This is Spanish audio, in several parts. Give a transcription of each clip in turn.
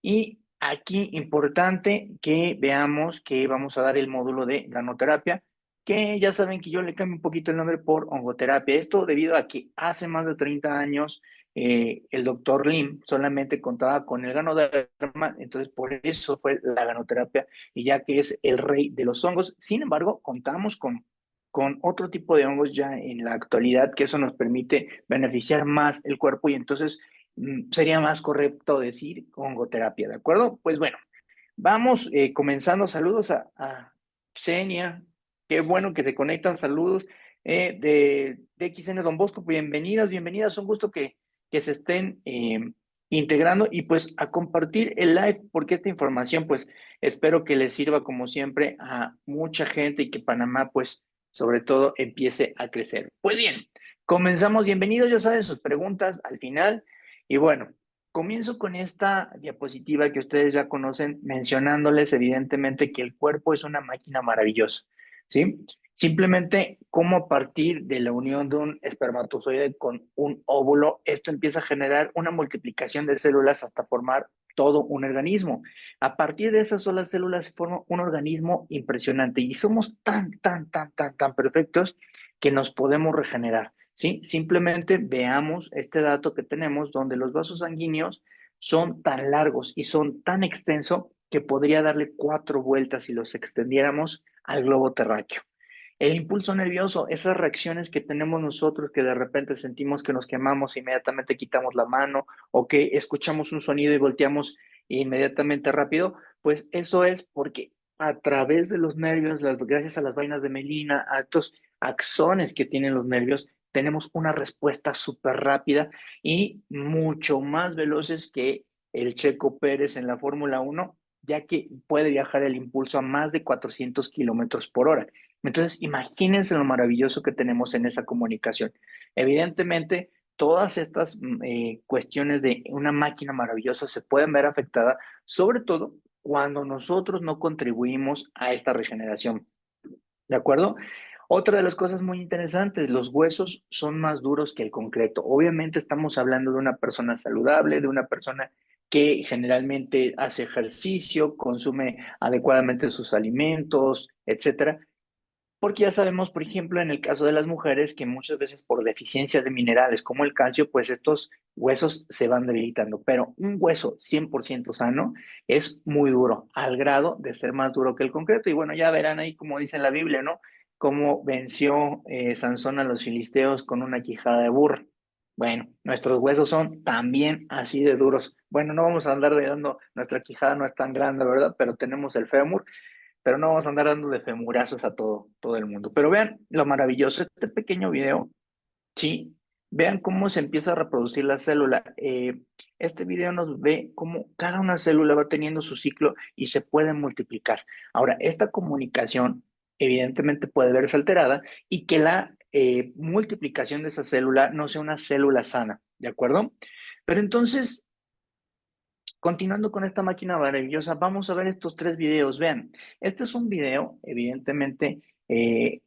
Y aquí importante que veamos que vamos a dar el módulo de ganoterapia, que ya saben que yo le cambio un poquito el nombre por oncoterapia. Esto debido a que hace más de 30 años el doctor Lim solamente contaba con el ganoderma, entonces por eso fue la ganoterapia, y ya que es el rey de los hongos. Sin embargo, contamos con otro tipo de hongos ya en la actualidad, que eso nos permite beneficiar más el cuerpo y entonces sería más correcto decir hongoterapia, ¿de acuerdo? Pues bueno, vamos comenzando. Saludos a Xenia, qué bueno que te conectan, saludos de XN Don Bosco, bienvenidas, bienvenidas, un gusto que se estén integrando y pues a compartir el live, porque esta información pues espero que les sirva como siempre a mucha gente y que Panamá pues sobre todo empiece a crecer. Pues bien, comenzamos, bienvenidos, ya saben sus preguntas al final y bueno. Comienzo con esta diapositiva que ustedes ya conocen, mencionándoles evidentemente que el cuerpo es una máquina maravillosa, ¿sí? Simplemente como a partir de la unión de un espermatozoide con un óvulo, esto empieza a generar una multiplicación de células hasta formar todo un organismo. A partir de esas solas células se forma un organismo impresionante y somos tan perfectos que nos podemos regenerar. ¿Sí? Simplemente veamos este dato que tenemos donde los vasos sanguíneos son tan largos y son tan extensos que podría darle 4 vueltas si los extendiéramos al globo terráqueo. El impulso nervioso, esas reacciones que tenemos nosotros que de repente sentimos que nos quemamos, inmediatamente quitamos la mano o que escuchamos un sonido y volteamos inmediatamente rápido, pues eso es porque a través de los nervios, gracias a las vainas de melina, a estos axones que tienen los nervios, tenemos una respuesta súper rápida y mucho más veloces que el Checo Pérez en la Fórmula 1, ya que puede viajar el impulso a más de 400 kilómetros por hora. Entonces, imagínense lo maravilloso que tenemos en esa comunicación. Evidentemente, todas estas cuestiones de una máquina maravillosa se pueden ver afectadas, sobre todo cuando nosotros no contribuimos a esta regeneración. ¿De acuerdo? Otra de las cosas muy interesantes, los huesos son más duros que el concreto. Obviamente estamos hablando de una persona saludable, de una persona que generalmente hace ejercicio, consume adecuadamente sus alimentos, etcétera. Porque ya sabemos, por ejemplo, en el caso de las mujeres, que muchas veces por deficiencia de minerales como el calcio, pues estos huesos se van debilitando. Pero un hueso 100% sano es muy duro, al grado de ser más duro que el concreto. Y bueno, ya verán ahí, como dice en la Biblia, ¿no? Cómo venció Sansón a los filisteos con una quijada de burro. Bueno, nuestros huesos son también así de duros. Bueno, no vamos a andar dando, nuestra quijada no es tan grande, ¿verdad? Pero tenemos el fémur, pero no vamos a andar dando de femurazos a todo el mundo. Pero vean lo maravilloso, este pequeño video, sí, vean cómo se empieza a reproducir la célula. Este video nos ve cómo cada una célula va teniendo su ciclo y se puede multiplicar. Ahora, esta comunicación evidentemente puede verse alterada y que la multiplicación de esa célula no sea una célula sana, ¿de acuerdo? Pero entonces, continuando con esta máquina maravillosa, vamos a ver estos 3 videos. Vean, este es un video, evidentemente,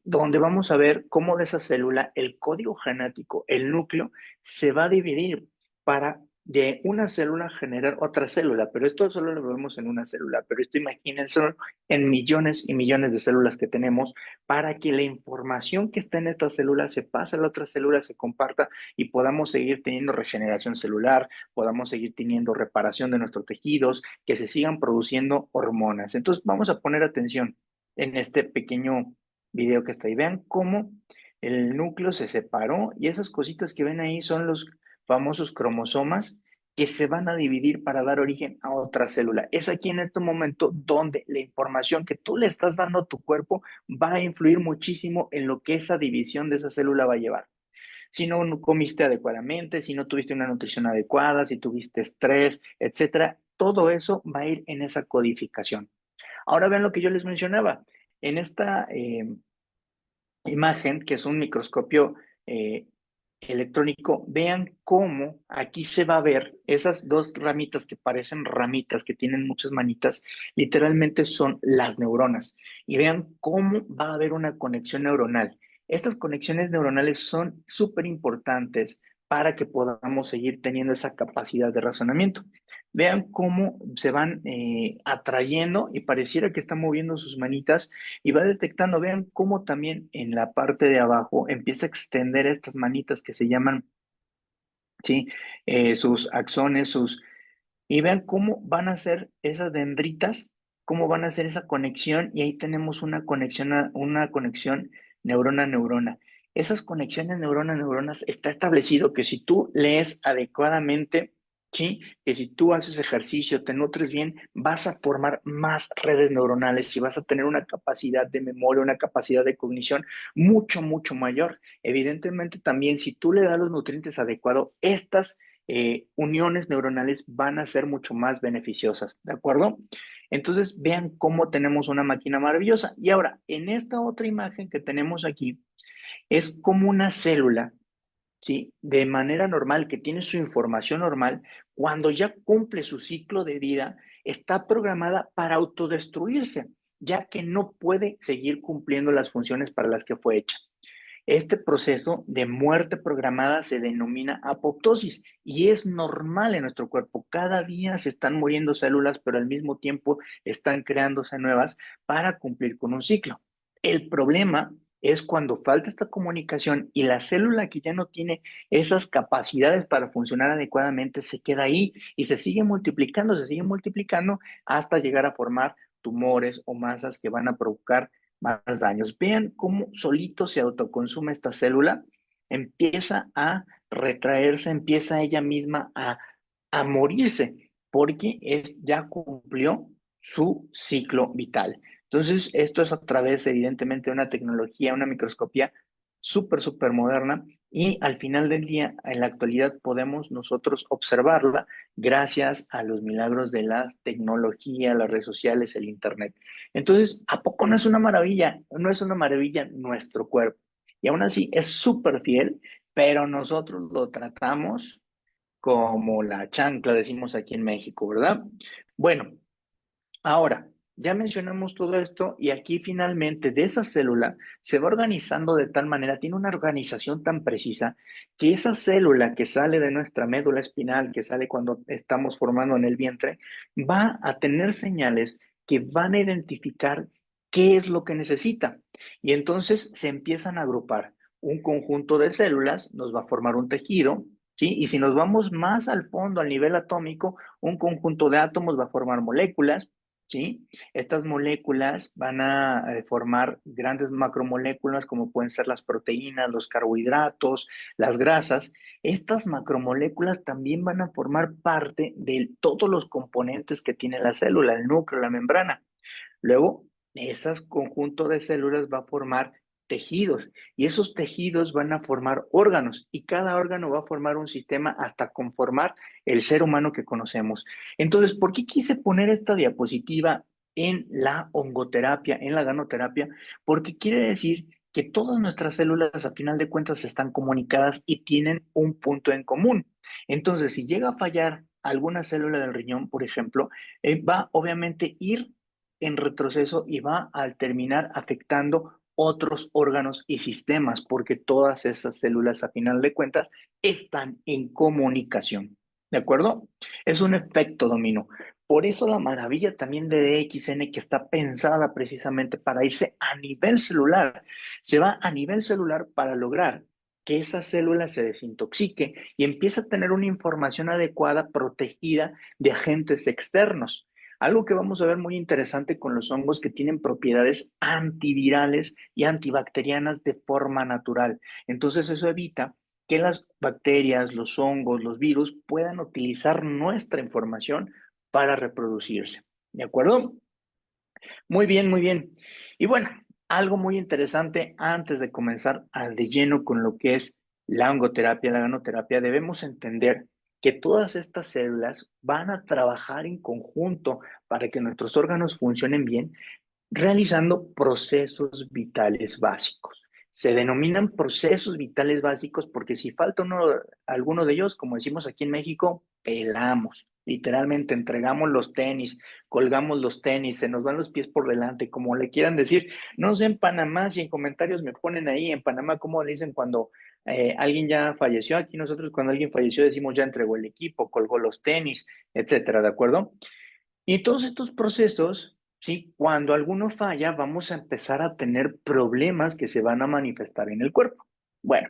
donde vamos a ver cómo de esa célula el código genético, el núcleo, se va a dividir para de una célula generar otra célula, pero esto solo lo vemos en una célula, pero esto imagínense en millones y millones de células que tenemos para que la información que está en esta célula se pase a la otra célula, se comparta y podamos seguir teniendo regeneración celular, podamos seguir teniendo reparación de nuestros tejidos, que se sigan produciendo hormonas. Entonces, vamos a poner atención en este pequeño video que está ahí. Vean cómo el núcleo se separó y esas cositas que ven ahí son los famosos cromosomas que se van a dividir para dar origen a otra célula. Es aquí en este momento donde la información que tú le estás dando a tu cuerpo va a influir muchísimo en lo que esa división de esa célula va a llevar. Si no comiste adecuadamente, si no tuviste una nutrición adecuada, si tuviste estrés, etcétera, todo eso va a ir en esa codificación. Ahora vean lo que yo les mencionaba. En esta imagen, que es un microscopio eh, electrónico, vean cómo aquí se va a ver esas dos ramitas que parecen ramitas, que tienen muchas manitas, literalmente son las neuronas. Y vean cómo va a haber una conexión neuronal. Estas conexiones neuronales son súper importantes para que podamos seguir teniendo esa capacidad de razonamiento. Vean cómo se van atrayendo y pareciera que está moviendo sus manitas y va detectando. Vean cómo también en la parte de abajo empieza a extender estas manitas que se llaman, ¿sí? Sus axones, y vean cómo van a ser esas dendritas, cómo van a hacer esa conexión, y ahí tenemos una conexión neurona a neurona. Esas conexiones neurona a neuronas está establecido que si tú lees adecuadamente, sí, que si tú haces ejercicio, te nutres bien, vas a formar más redes neuronales y vas a tener una capacidad de memoria, una capacidad de cognición mucho, mucho mayor. Evidentemente también si tú le das los nutrientes adecuados, estas uniones neuronales van a ser mucho más beneficiosas, ¿de acuerdo? Entonces, vean cómo tenemos una máquina maravillosa. Y ahora, en esta otra imagen que tenemos aquí, es como una célula, ¿sí? De manera normal, que tiene su información normal, cuando ya cumple su ciclo de vida, está programada para autodestruirse, ya que no puede seguir cumpliendo las funciones para las que fue hecha. Este proceso de muerte programada se denomina apoptosis y es normal en nuestro cuerpo. Cada día se están muriendo células, pero al mismo tiempo están creándose nuevas para cumplir con un ciclo. El problema es cuando falta esta comunicación y la célula que ya no tiene esas capacidades para funcionar adecuadamente se queda ahí y se sigue multiplicando hasta llegar a formar tumores o masas que van a provocar más daños. Vean cómo solito se autoconsume esta célula, empieza a retraerse, empieza ella misma a morirse, porque ya cumplió su ciclo vital. Entonces, esto es a través, evidentemente, de una tecnología, una microscopía súper, súper moderna, y al final del día, en la actualidad, podemos nosotros observarla gracias a los milagros de la tecnología, las redes sociales, el Internet. Entonces, ¿a poco no es una maravilla? No es una maravilla nuestro cuerpo. Y aún así es súper fiel, pero nosotros lo tratamos como la chancla, decimos aquí en México, ¿verdad? Bueno, ahora, ya mencionamos todo esto y aquí finalmente de esa célula se va organizando de tal manera, tiene una organización tan precisa que esa célula que sale de nuestra médula espinal, que sale cuando estamos formando en el vientre, va a tener señales que van a identificar qué es lo que necesita. Y entonces se empiezan a agrupar. Un conjunto de células nos va a formar un tejido, ¿sí? Y si nos vamos más al fondo, al nivel atómico, un conjunto de átomos va a formar moléculas. ¿Sí? Estas moléculas van a formar grandes macromoléculas como pueden ser las proteínas, los carbohidratos, las grasas. Estas macromoléculas también van a formar parte de todos los componentes que tiene la célula, el núcleo, la membrana. Luego, ese conjunto de células va a formar tejidos y esos tejidos van a formar órganos y cada órgano va a formar un sistema hasta conformar el ser humano que conocemos. Entonces, ¿por qué quise poner esta diapositiva en la oncoterapia, en la ganoterapia? Porque quiere decir que todas nuestras células a final de cuentas están comunicadas y tienen un punto en común. Entonces, si llega a fallar alguna célula del riñón, por ejemplo, va obviamente a ir en retroceso y va a terminar afectando otros órganos y sistemas, porque todas esas células, a final de cuentas, están en comunicación. ¿De acuerdo? Es un efecto dominó. Por eso la maravilla también de DXN, que está pensada precisamente para irse a nivel celular. Se va a nivel celular para lograr que esa célula se desintoxique y empiece a tener una información adecuada, protegida de agentes externos. Algo que vamos a ver muy interesante con los hongos que tienen propiedades antivirales y antibacterianas de forma natural. Entonces eso evita que las bacterias, los hongos, los virus puedan utilizar nuestra información para reproducirse. ¿De acuerdo? Muy bien, muy bien. Y bueno, algo muy interesante antes de comenzar de lleno con lo que es la oncoterapia, la ganoterapia, debemos entender que todas estas células van a trabajar en conjunto para que nuestros órganos funcionen bien, realizando procesos vitales básicos. Se denominan procesos vitales básicos porque si falta alguno de ellos, como decimos aquí en México, pelamos. Literalmente entregamos los tenis, colgamos los tenis, se nos van los pies por delante, como le quieran decir. No sé en Panamá, si en comentarios me ponen ahí en Panamá, cómo le dicen cuando alguien ya falleció. Aquí nosotros cuando alguien falleció decimos ya entregó el equipo, colgó los tenis, etcétera, ¿de acuerdo? Y todos estos procesos, ¿sí? Cuando alguno falla, vamos a empezar a tener problemas que se van a manifestar en el cuerpo. Bueno,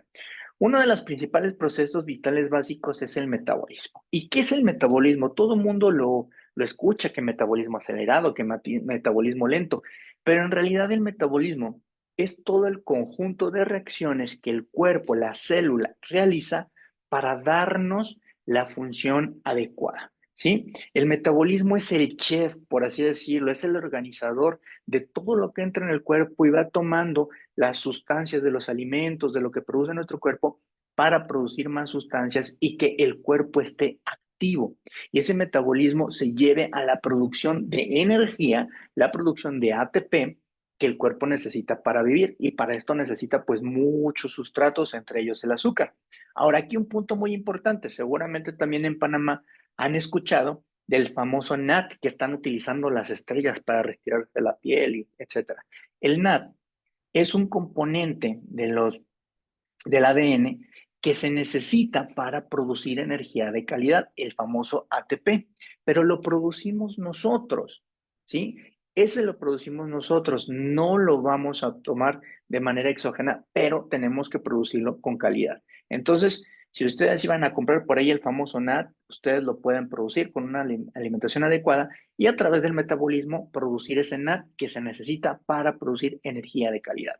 uno de los principales procesos vitales básicos es el metabolismo. ¿Y qué es el metabolismo? Todo el mundo lo escucha, que metabolismo acelerado, que metabolismo lento, pero en realidad el metabolismo es todo el conjunto de reacciones que el cuerpo, la célula, realiza para darnos la función adecuada, ¿sí? El metabolismo es el chef, por así decirlo, es el organizador de todo lo que entra en el cuerpo y va tomando las sustancias de los alimentos, de lo que produce nuestro cuerpo, para producir más sustancias y que el cuerpo esté activo. Y ese metabolismo se lleve a la producción de energía, la producción de ATP que el cuerpo necesita para vivir. Y para esto necesita pues muchos sustratos, entre ellos el azúcar. Ahora, aquí un punto muy importante, seguramente también en Panamá han escuchado del famoso NAT que están utilizando las estrellas para retirarse la piel, etcétera. El NAT es un componente del ADN que se necesita para producir energía de calidad, el famoso ATP, pero lo producimos nosotros, ¿sí? Ese lo producimos nosotros, no lo vamos a tomar de manera exógena, pero tenemos que producirlo con calidad. Entonces, si ustedes iban a comprar por ahí el famoso NAT, ustedes lo pueden producir con una alimentación adecuada y a través del metabolismo producir ese NAT que se necesita para producir energía de calidad.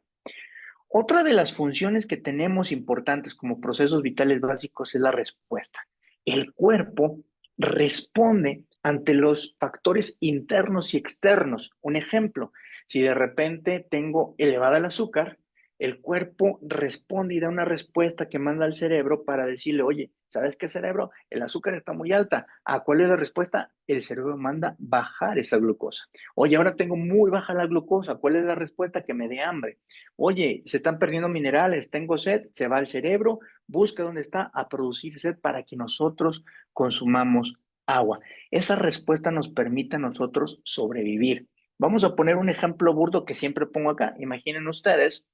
Otra de las funciones que tenemos importantes como procesos vitales básicos es la respuesta. El cuerpo responde ante los factores internos y externos. Un ejemplo, si de repente tengo elevada el azúcar, el cuerpo responde y da una respuesta que manda al cerebro para decirle, oye, ¿sabes qué, cerebro? El azúcar está muy alta. ¿A cuál es la respuesta? El cerebro manda bajar esa glucosa. Oye, ahora tengo muy baja la glucosa. ¿Cuál es la respuesta? Que me dé hambre. Oye, se están perdiendo minerales, tengo sed, se va al cerebro, busca dónde está a producir sed para que nosotros consumamos agua. Esa respuesta nos permite a nosotros sobrevivir. Vamos a poner un ejemplo burdo que siempre pongo acá. Imaginen ustedes,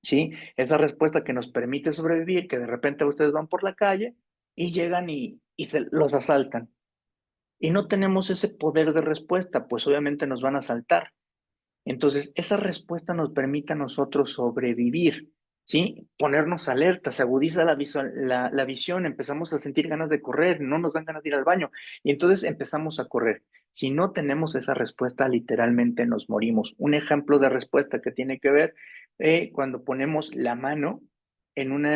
¿sí? Esa respuesta que nos permite sobrevivir, que de repente ustedes van por la calle y llegan y los asaltan. Y no tenemos ese poder de respuesta, pues obviamente nos van a asaltar. Entonces, esa respuesta nos permite a nosotros sobrevivir, ¿sí? Ponernos alerta, se agudiza la visión, empezamos a sentir ganas de correr, no nos dan ganas de ir al baño, y entonces empezamos a correr. Si no tenemos esa respuesta, literalmente nos morimos. Un ejemplo de respuesta que tiene que ver cuando ponemos la mano en un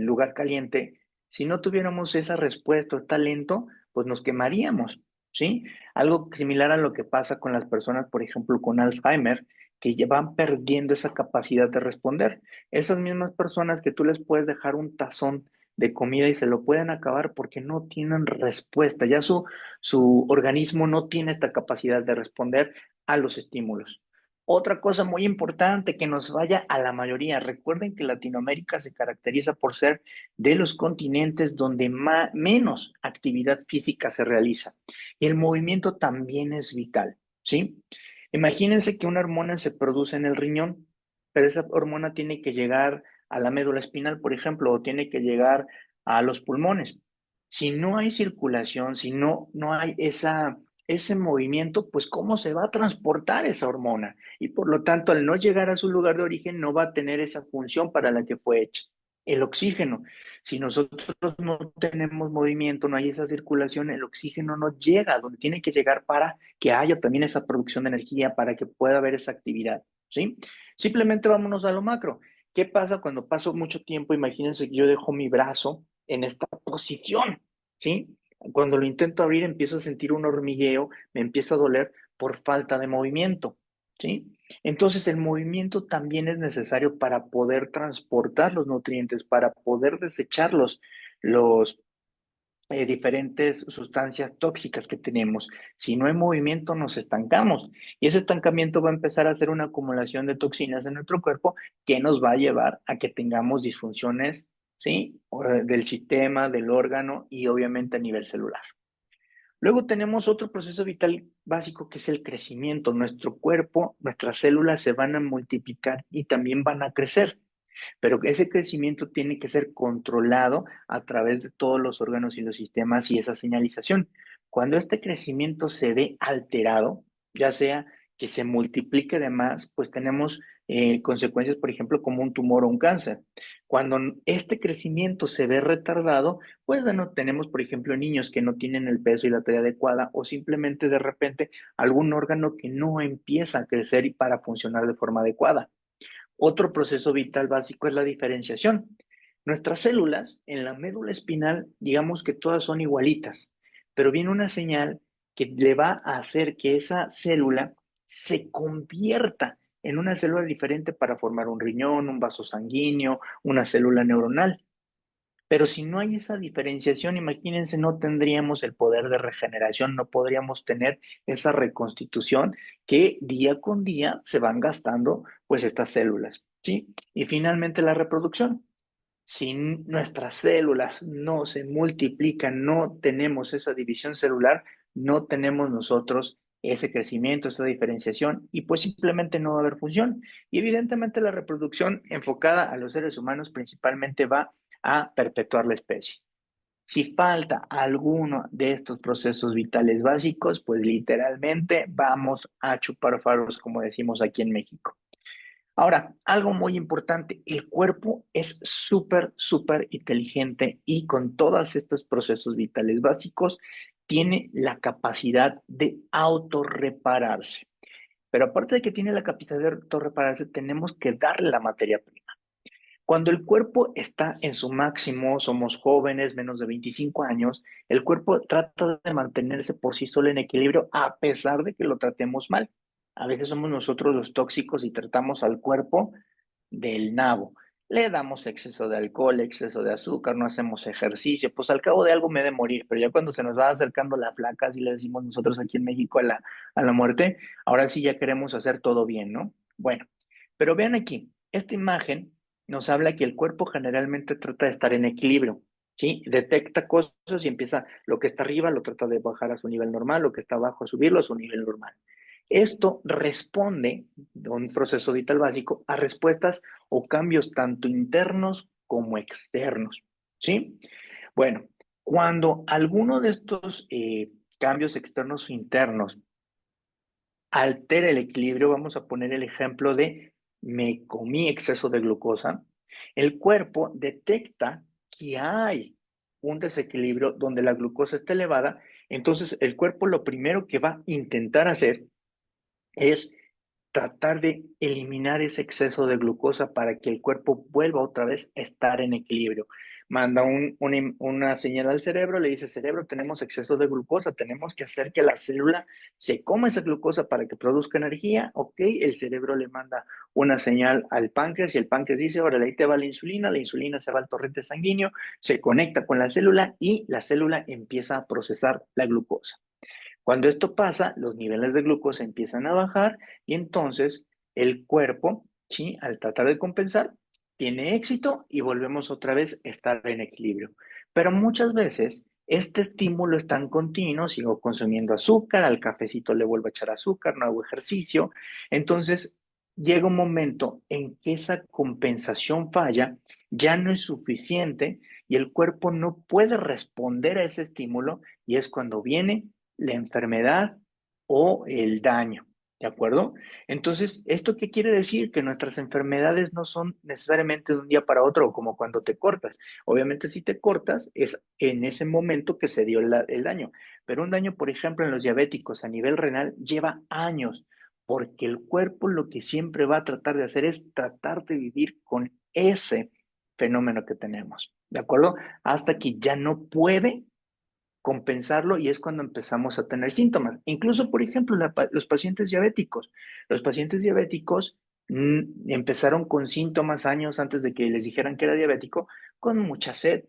lugar caliente, si no tuviéramos esa respuesta, está lento, pues nos quemaríamos, ¿sí? Algo similar a lo que pasa con las personas, por ejemplo, con Alzheimer, que ya van perdiendo esa capacidad de responder. Esas mismas personas que tú les puedes dejar un tazón de comida y se lo pueden acabar porque no tienen respuesta, ya su organismo no tiene esta capacidad de responder a los estímulos. Otra cosa muy importante que nos vaya a la mayoría. Recuerden que Latinoamérica se caracteriza por ser de los continentes donde menos actividad física se realiza. Y el movimiento también es vital, ¿sí? Imagínense que una hormona se produce en el riñón, pero esa hormona tiene que llegar a la médula espinal, por ejemplo, o tiene que llegar a los pulmones. Si no hay circulación, si no hay ese movimiento, pues ¿cómo se va a transportar esa hormona? Y por lo tanto, al no llegar a su lugar de origen, no va a tener esa función para la que fue hecha. El oxígeno. Si nosotros no tenemos movimiento, no hay esa circulación, el oxígeno no llega a donde tiene que llegar para que haya también esa producción de energía, para que pueda haber esa actividad, ¿sí? Simplemente vámonos a lo macro. ¿Qué pasa cuando paso mucho tiempo? Imagínense que yo dejo mi brazo en esta posición, ¿sí? Cuando lo intento abrir empiezo a sentir un hormigueo, me empieza a doler por falta de movimiento, ¿sí? Entonces el movimiento también es necesario para poder transportar los nutrientes, para poder desechar los diferentes sustancias tóxicas que tenemos. Si no hay movimiento, nos estancamos y ese estancamiento va a empezar a hacer una acumulación de toxinas en nuestro cuerpo que nos va a llevar a que tengamos disfunciones, ¿sí? Del sistema, del órgano y obviamente a nivel celular. Luego tenemos otro proceso vital básico que es el crecimiento. Nuestro cuerpo, nuestras células se van a multiplicar y también van a crecer. pero ese crecimiento tiene que ser controlado a través de todos los órganos y los sistemas y esa señalización. Cuando este crecimiento se ve alterado, ya sea que se multiplique de más, pues tenemos consecuencias, por ejemplo, como un tumor o un cáncer. Cuando este crecimiento se ve retardado, pues bueno, tenemos, por ejemplo, niños que no tienen el peso y la talla adecuada o simplemente de repente algún órgano que no empieza a crecer y para funcionar de forma adecuada. Otro proceso vital básico es la diferenciación. Nuestras células en la médula espinal, digamos que todas son igualitas, pero viene una señal que le va a hacer que esa célula se convierta en una célula diferente para formar un riñón, un vaso sanguíneo, una célula neuronal. Pero si no hay esa diferenciación, imagínense, no tendríamos el poder de regeneración, no podríamos tener esa reconstitución que día con día se van gastando pues estas células, ¿sí? Y finalmente la reproducción. Si nuestras células no se multiplican, no tenemos esa división celular, no tenemos nosotros ese crecimiento, esa diferenciación y pues simplemente no va a haber función. Y evidentemente la reproducción enfocada a los seres humanos principalmente va a perpetuar la especie. Si falta alguno de estos procesos vitales básicos, pues literalmente vamos a chupar faros, como decimos aquí en México. Ahora, algo muy importante, el cuerpo es súper, súper inteligente y con todos estos procesos vitales básicos tiene la capacidad de autorrepararse. Pero aparte de que tiene la capacidad de autorrepararse, tenemos que darle la materia prima. Cuando el cuerpo está en su máximo, somos jóvenes, menos de 25 años, el cuerpo trata de mantenerse por sí solo en equilibrio a pesar de que lo tratemos mal. A veces somos nosotros los tóxicos y tratamos al cuerpo del nabo. Le damos exceso de alcohol, exceso de azúcar, no hacemos ejercicio, pues al cabo de algo me he de morir, pero ya cuando se nos va acercando la flaca, así le decimos nosotros aquí en México a la muerte, ahora sí ya queremos hacer todo bien, ¿no? Bueno, pero vean aquí, esta imagen nos habla que el cuerpo generalmente trata de estar en equilibrio, ¿sí? Detecta cosas y empieza, lo que está arriba lo trata de bajar a su nivel normal, lo que está abajo a subirlo a su nivel normal. Esto responde, de un proceso vital básico, a respuestas o cambios tanto internos como externos, ¿sí? Bueno, cuando alguno de estos cambios externos o internos altera el equilibrio, vamos a poner el ejemplo de me comí exceso de glucosa, el cuerpo detecta que hay un desequilibrio donde la glucosa está elevada, entonces el cuerpo lo primero que va a intentar hacer es tratar de eliminar ese exceso de glucosa para que el cuerpo vuelva otra vez a estar en equilibrio. Manda una señal al cerebro, le dice, cerebro, tenemos exceso de glucosa, tenemos que hacer que la célula se coma esa glucosa para que produzca energía, ok, el cerebro le manda una señal al páncreas y el páncreas dice, ahora ahí te va la insulina se va al torrente sanguíneo, se conecta con la célula y la célula empieza a procesar la glucosa. Cuando esto pasa, los niveles de glucosa empiezan a bajar y entonces el cuerpo, ¿sí? Al tratar de compensar, tiene éxito y volvemos otra vez a estar en equilibrio. Pero muchas veces este estímulo es tan continuo, sigo consumiendo azúcar, al cafecito le vuelvo a echar azúcar, no hago ejercicio. Entonces llega un momento en que esa compensación falla, ya no es suficiente y el cuerpo no puede responder a ese estímulo y es cuando viene la enfermedad o el daño, ¿de acuerdo? Entonces, ¿esto qué quiere decir? Que nuestras enfermedades no son necesariamente de un día para otro, como cuando te cortas. Obviamente, si te cortas, es en ese momento que se dio el daño. Pero un daño, por ejemplo, en los diabéticos a nivel renal lleva años, porque el cuerpo lo que siempre va a tratar de hacer es tratar de vivir con ese fenómeno que tenemos, ¿de acuerdo? Hasta que ya no puede compensarlo y es cuando empezamos a tener síntomas. Incluso, por ejemplo, los pacientes diabéticos. Los pacientes diabéticos empezaron con síntomas años antes de que les dijeran que era diabético, con mucha sed.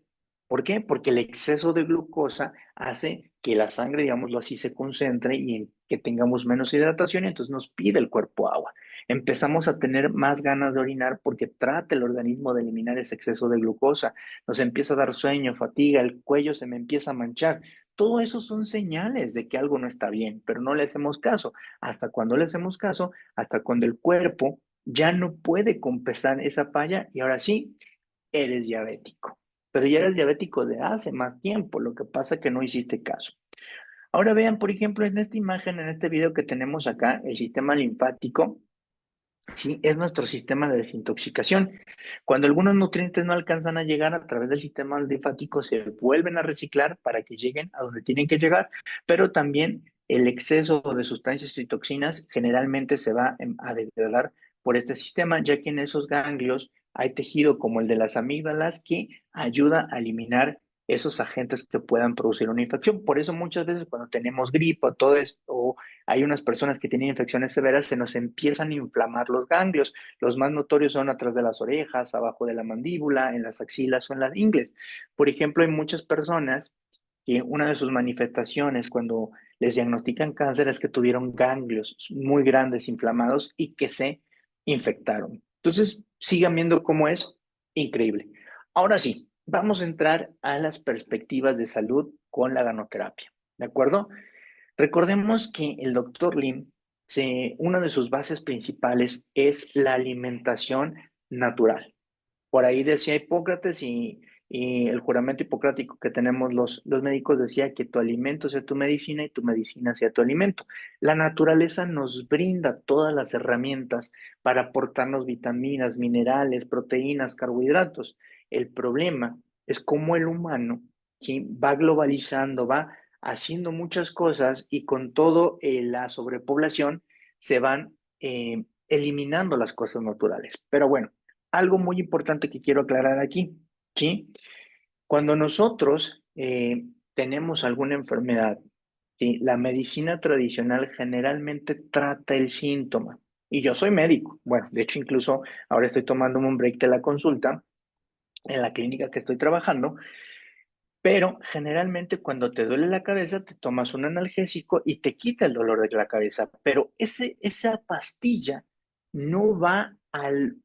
¿Por qué? Porque el exceso de glucosa hace que la sangre, digámoslo así, se concentre y que tengamos menos hidratación y entonces nos pide el cuerpo agua. Empezamos a tener más ganas de orinar porque trata el organismo de eliminar ese exceso de glucosa. Nos empieza a dar sueño, fatiga, el cuello se me empieza a manchar. Todo eso son señales de que algo no está bien, pero no le hacemos caso. ¿Hasta cuando le hacemos caso? Hasta cuando el cuerpo ya no puede compensar esa falla y ahora sí, eres diabético. Pero ya eres diabético de hace más tiempo, lo que pasa que no hiciste caso. Ahora vean, por ejemplo, en esta imagen, en este video que tenemos acá, el sistema linfático, sí, es nuestro sistema de desintoxicación. Cuando algunos nutrientes no alcanzan a llegar a través del sistema linfático, se vuelven a reciclar para que lleguen a donde tienen que llegar, pero también el exceso de sustancias y toxinas generalmente se va a degradar por este sistema, ya que en esos ganglios hay tejido como el de las amígdalas que ayuda a eliminar esos agentes que puedan producir una infección. Por eso muchas veces cuando tenemos gripa, todo esto, o hay unas personas que tienen infecciones severas, se nos empiezan a inflamar los ganglios. Los más notorios son atrás de las orejas, abajo de la mandíbula, en las axilas o en las ingles. Por ejemplo, hay muchas personas que una de sus manifestaciones cuando les diagnostican cáncer es que tuvieron ganglios muy grandes inflamados y que se infectaron. Entonces, sigan viendo cómo es increíble. Ahora sí, vamos a entrar a las perspectivas de salud con la ganoterapia. ¿De acuerdo? Recordemos que el doctor Lim, una de sus bases principales es la alimentación natural. Por ahí decía Hipócrates y el juramento hipocrático que tenemos los médicos decía que tu alimento sea tu medicina y tu medicina sea tu alimento. La naturaleza nos brinda todas las herramientas para aportarnos vitaminas, minerales, proteínas, carbohidratos. El problema es cómo el humano, ¿sí?, va globalizando, va haciendo muchas cosas y con todo la sobrepoblación se van eliminando las cosas naturales. Pero bueno, algo muy importante que quiero aclarar aquí, ¿sí? Cuando nosotros tenemos alguna enfermedad, ¿sí?, la medicina tradicional generalmente trata el síntoma. Y yo soy médico. Bueno, de hecho, incluso ahora estoy tomando un break de la consulta en la clínica que estoy trabajando, pero generalmente cuando te duele la cabeza te tomas un analgésico y te quita el dolor de la cabeza, pero esa pastilla no va al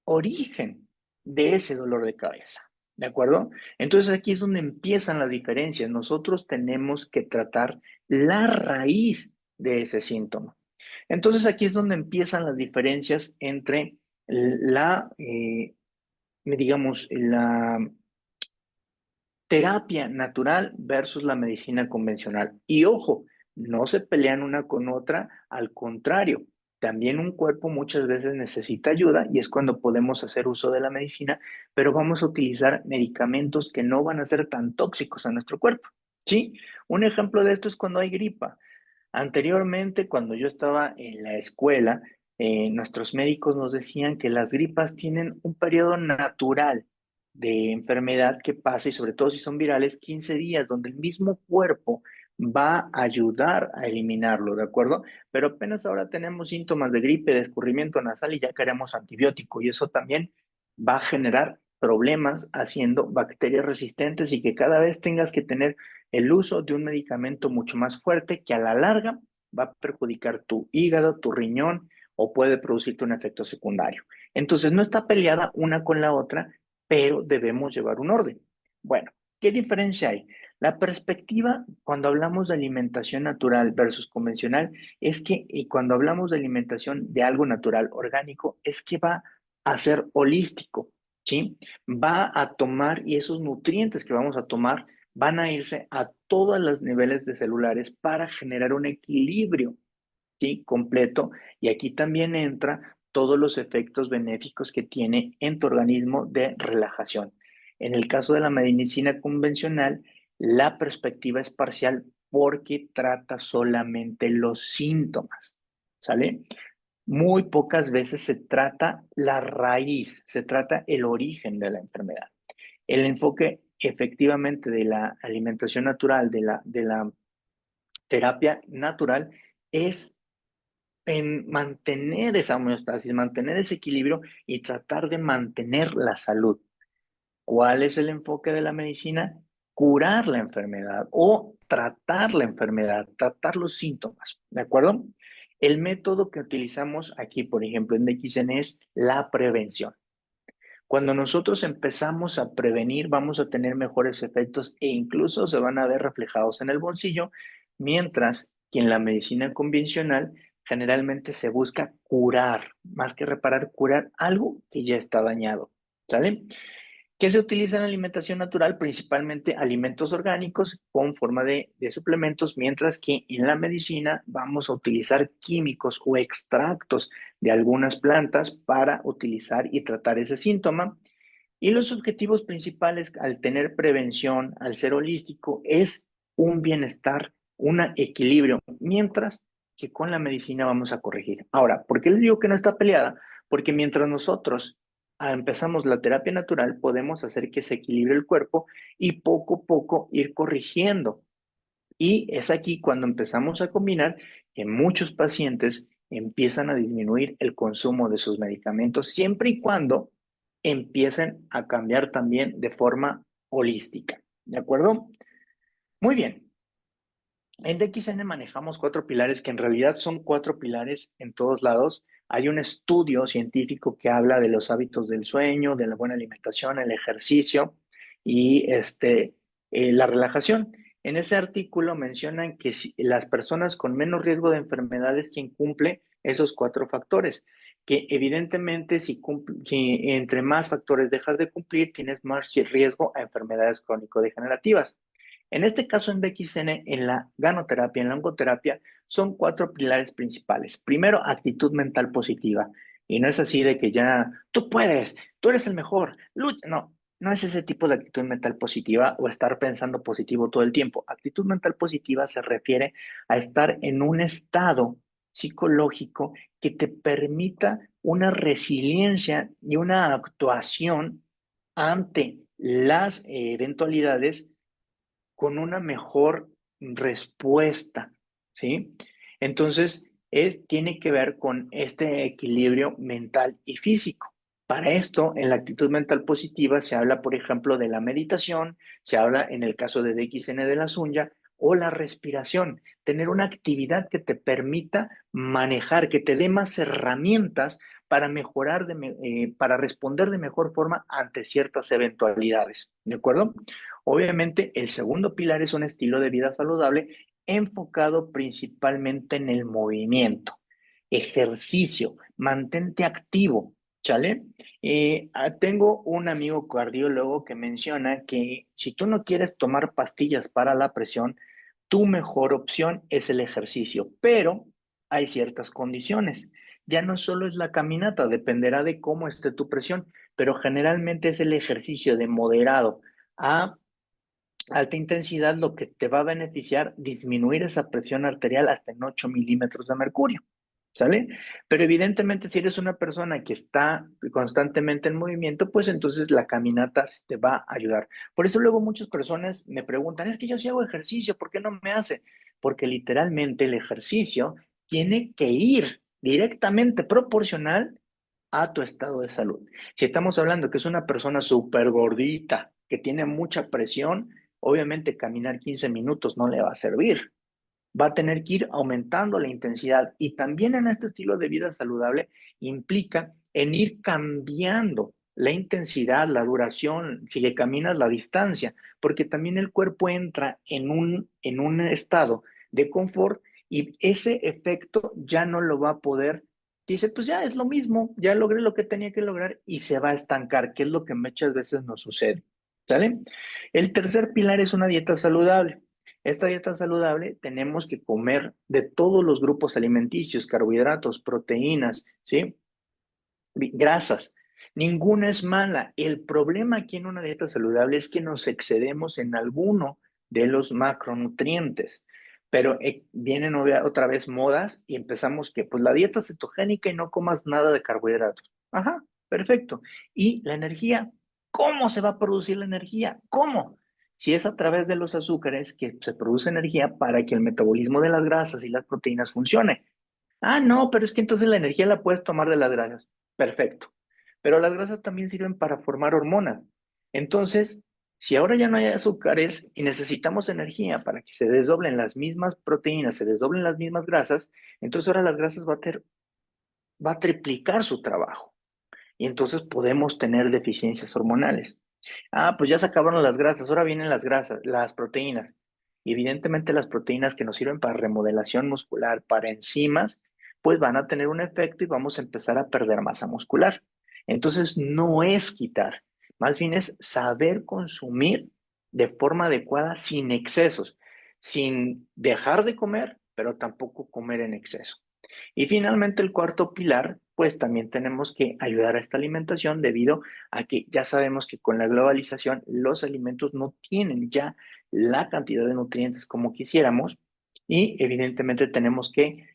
origen de ese dolor de cabeza. ¿De acuerdo? Entonces aquí es donde empiezan las diferencias. Nosotros tenemos que tratar la raíz de ese síntoma. Entonces aquí es donde empiezan las diferencias entre digamos, la terapia natural versus la medicina convencional. Y ojo, no se pelean una con otra, al contrario, también un cuerpo muchas veces necesita ayuda y es cuando podemos hacer uso de la medicina, pero vamos a utilizar medicamentos que no van a ser tan tóxicos a nuestro cuerpo. ¿Sí? Un ejemplo de esto es cuando hay gripa. Anteriormente, cuando yo estaba en la escuela, nuestros médicos nos decían que las gripas tienen un periodo natural de enfermedad que pasa, y sobre todo si son virales, 15 días, donde el mismo cuerpo va a ayudar a eliminarlo, ¿de acuerdo? Pero apenas ahora tenemos síntomas de gripe, de escurrimiento nasal y ya queremos antibiótico, y eso también va a generar problemas haciendo bacterias resistentes y que cada vez tengas que tener el uso de un medicamento mucho más fuerte que a la larga va a perjudicar tu hígado, tu riñón o puede producirte un efecto secundario. Entonces, no está peleada una con la otra, pero debemos llevar un orden. Bueno, ¿qué diferencia hay? La perspectiva cuando hablamos de alimentación natural versus convencional es que, y cuando hablamos de alimentación de algo natural, orgánico, es que va a ser holístico, ¿sí? Va a tomar y esos nutrientes que vamos a tomar van a irse a todos los niveles de celulares para generar un equilibrio, ¿sí?, completo. Y aquí también entra todos los efectos benéficos que tiene en tu organismo de relajación. En el caso de la medicina convencional, la perspectiva es parcial porque trata solamente los síntomas, ¿sale? Muy pocas veces se trata la raíz, se trata el origen de la enfermedad. El enfoque efectivamente de la alimentación natural, de la terapia natural, es en mantener esa homeostasis, mantener ese equilibrio y tratar de mantener la salud. ¿Cuál es el enfoque de la medicina? Curar la enfermedad o tratar la enfermedad, tratar los síntomas, ¿de acuerdo? El método que utilizamos aquí, por ejemplo, en DXN es la prevención. Cuando nosotros empezamos a prevenir, vamos a tener mejores efectos e incluso se van a ver reflejados en el bolsillo, mientras que en la medicina convencional generalmente se busca curar, más que reparar, curar algo que ya está dañado, ¿sale? ¿Qué se utiliza en la alimentación natural? Principalmente alimentos orgánicos con forma de suplementos, mientras que en la medicina vamos a utilizar químicos o extractos de algunas plantas para utilizar y tratar ese síntoma. Y los objetivos principales al tener prevención, al ser holístico, es un bienestar, un equilibrio, mientras que con la medicina vamos a corregir. Ahora, ¿por qué les digo que no está peleada? Porque mientras nosotros empezamos la terapia natural, podemos hacer que se equilibre el cuerpo y poco a poco ir corrigiendo. Y es aquí cuando empezamos a combinar que muchos pacientes empiezan a disminuir el consumo de sus medicamentos, siempre y cuando empiecen a cambiar también de forma holística. ¿De acuerdo? Muy bien. En DXN manejamos cuatro pilares que en realidad son cuatro pilares en todos lados. Hay un estudio científico que habla de los hábitos del sueño, de la buena alimentación, el ejercicio y la relajación. En ese artículo mencionan que si las personas con menos riesgo de enfermedades quien cumple esos cuatro factores, que evidentemente si entre más factores dejas de cumplir, tienes más riesgo a enfermedades crónico-degenerativas. En este caso, en DXN, en la ganoterapia, en la oncoterapia, son cuatro pilares principales. Primero, actitud mental positiva. Y no es así de que ya tú puedes, tú eres el mejor, lucha. No, no es ese tipo de actitud mental positiva o estar pensando positivo todo el tiempo. Actitud mental positiva se refiere a estar en un estado psicológico que te permita una resiliencia y una actuación ante las eventualidades con una mejor respuesta, ¿sí? Entonces, tiene que ver con este equilibrio mental y físico. Para esto, en la actitud mental positiva se habla, por ejemplo, de la meditación, se habla en el caso de DXN de la Sunya, o la respiración, tener una actividad que te permita manejar, que te dé más herramientas para mejorar, para responder de mejor forma ante ciertas eventualidades, ¿de acuerdo? Obviamente, el segundo pilar es un estilo de vida saludable enfocado principalmente en el movimiento, ejercicio, mantente activo, ¿sale? Tengo un amigo cardiólogo que menciona que si tú no quieres tomar pastillas para la presión, tu mejor opción es el ejercicio, pero hay ciertas condiciones. Ya no solo es la caminata, dependerá de cómo esté tu presión, pero generalmente es el ejercicio de moderado a alta intensidad lo que te va a beneficiar disminuir esa presión arterial hasta en 8 milímetros de mercurio, ¿sale? Pero evidentemente si eres una persona que está constantemente en movimiento, pues entonces la caminata sí te va a ayudar. Por eso luego muchas personas me preguntan, es que yo sí hago ejercicio, ¿por qué no me hace? Porque literalmente el ejercicio tiene que ir directamente proporcional a tu estado de salud. Si estamos hablando que es una persona súper gordita, que tiene mucha presión, obviamente caminar 15 minutos no le va a servir. Va a tener que ir aumentando la intensidad. Y también en este estilo de vida saludable implica en ir cambiando la intensidad, la duración, si le caminas la distancia, porque también el cuerpo entra en un estado de confort y ese efecto ya no lo va a poder. Dice, pues ya es lo mismo, ya logré lo que tenía que lograr y se va a estancar, que es lo que muchas veces nos sucede. ¿Sale? El tercer pilar es una dieta saludable. Esta dieta saludable tenemos que comer de todos los grupos alimenticios, carbohidratos, proteínas, ¿sí? Grasas. Ninguna es mala. El problema aquí en una dieta saludable es que nos excedemos en alguno de los macronutrientes. Pero vienen otra vez modas y empezamos que, pues la dieta cetogénica y no comas nada de carbohidratos. Ajá, perfecto. ¿Y la energía? ¿Cómo se va a producir la energía? ¿Cómo? Si es a través de los azúcares que se produce energía para que el metabolismo de las grasas y las proteínas funcione. Ah, no, pero es que entonces la energía la puedes tomar de las grasas. Perfecto. Pero las grasas también sirven para formar hormonas. Entonces, si ahora ya no hay azúcares y necesitamos energía para que se desdoblen las mismas proteínas, se desdoblen las mismas grasas, entonces ahora las grasas va a triplicar su trabajo. Y entonces podemos tener deficiencias hormonales. Ah, pues ya se acabaron las grasas, ahora vienen las grasas, las proteínas. Y evidentemente las proteínas que nos sirven para remodelación muscular, para enzimas, pues van a tener un efecto y vamos a empezar a perder masa muscular. Entonces, no es quitar, más bien es saber consumir de forma adecuada sin excesos, sin dejar de comer, pero tampoco comer en exceso. Y finalmente el cuarto pilar, pues también tenemos que ayudar a esta alimentación debido a que ya sabemos que con la globalización los alimentos no tienen ya la cantidad de nutrientes como quisiéramos y evidentemente tenemos que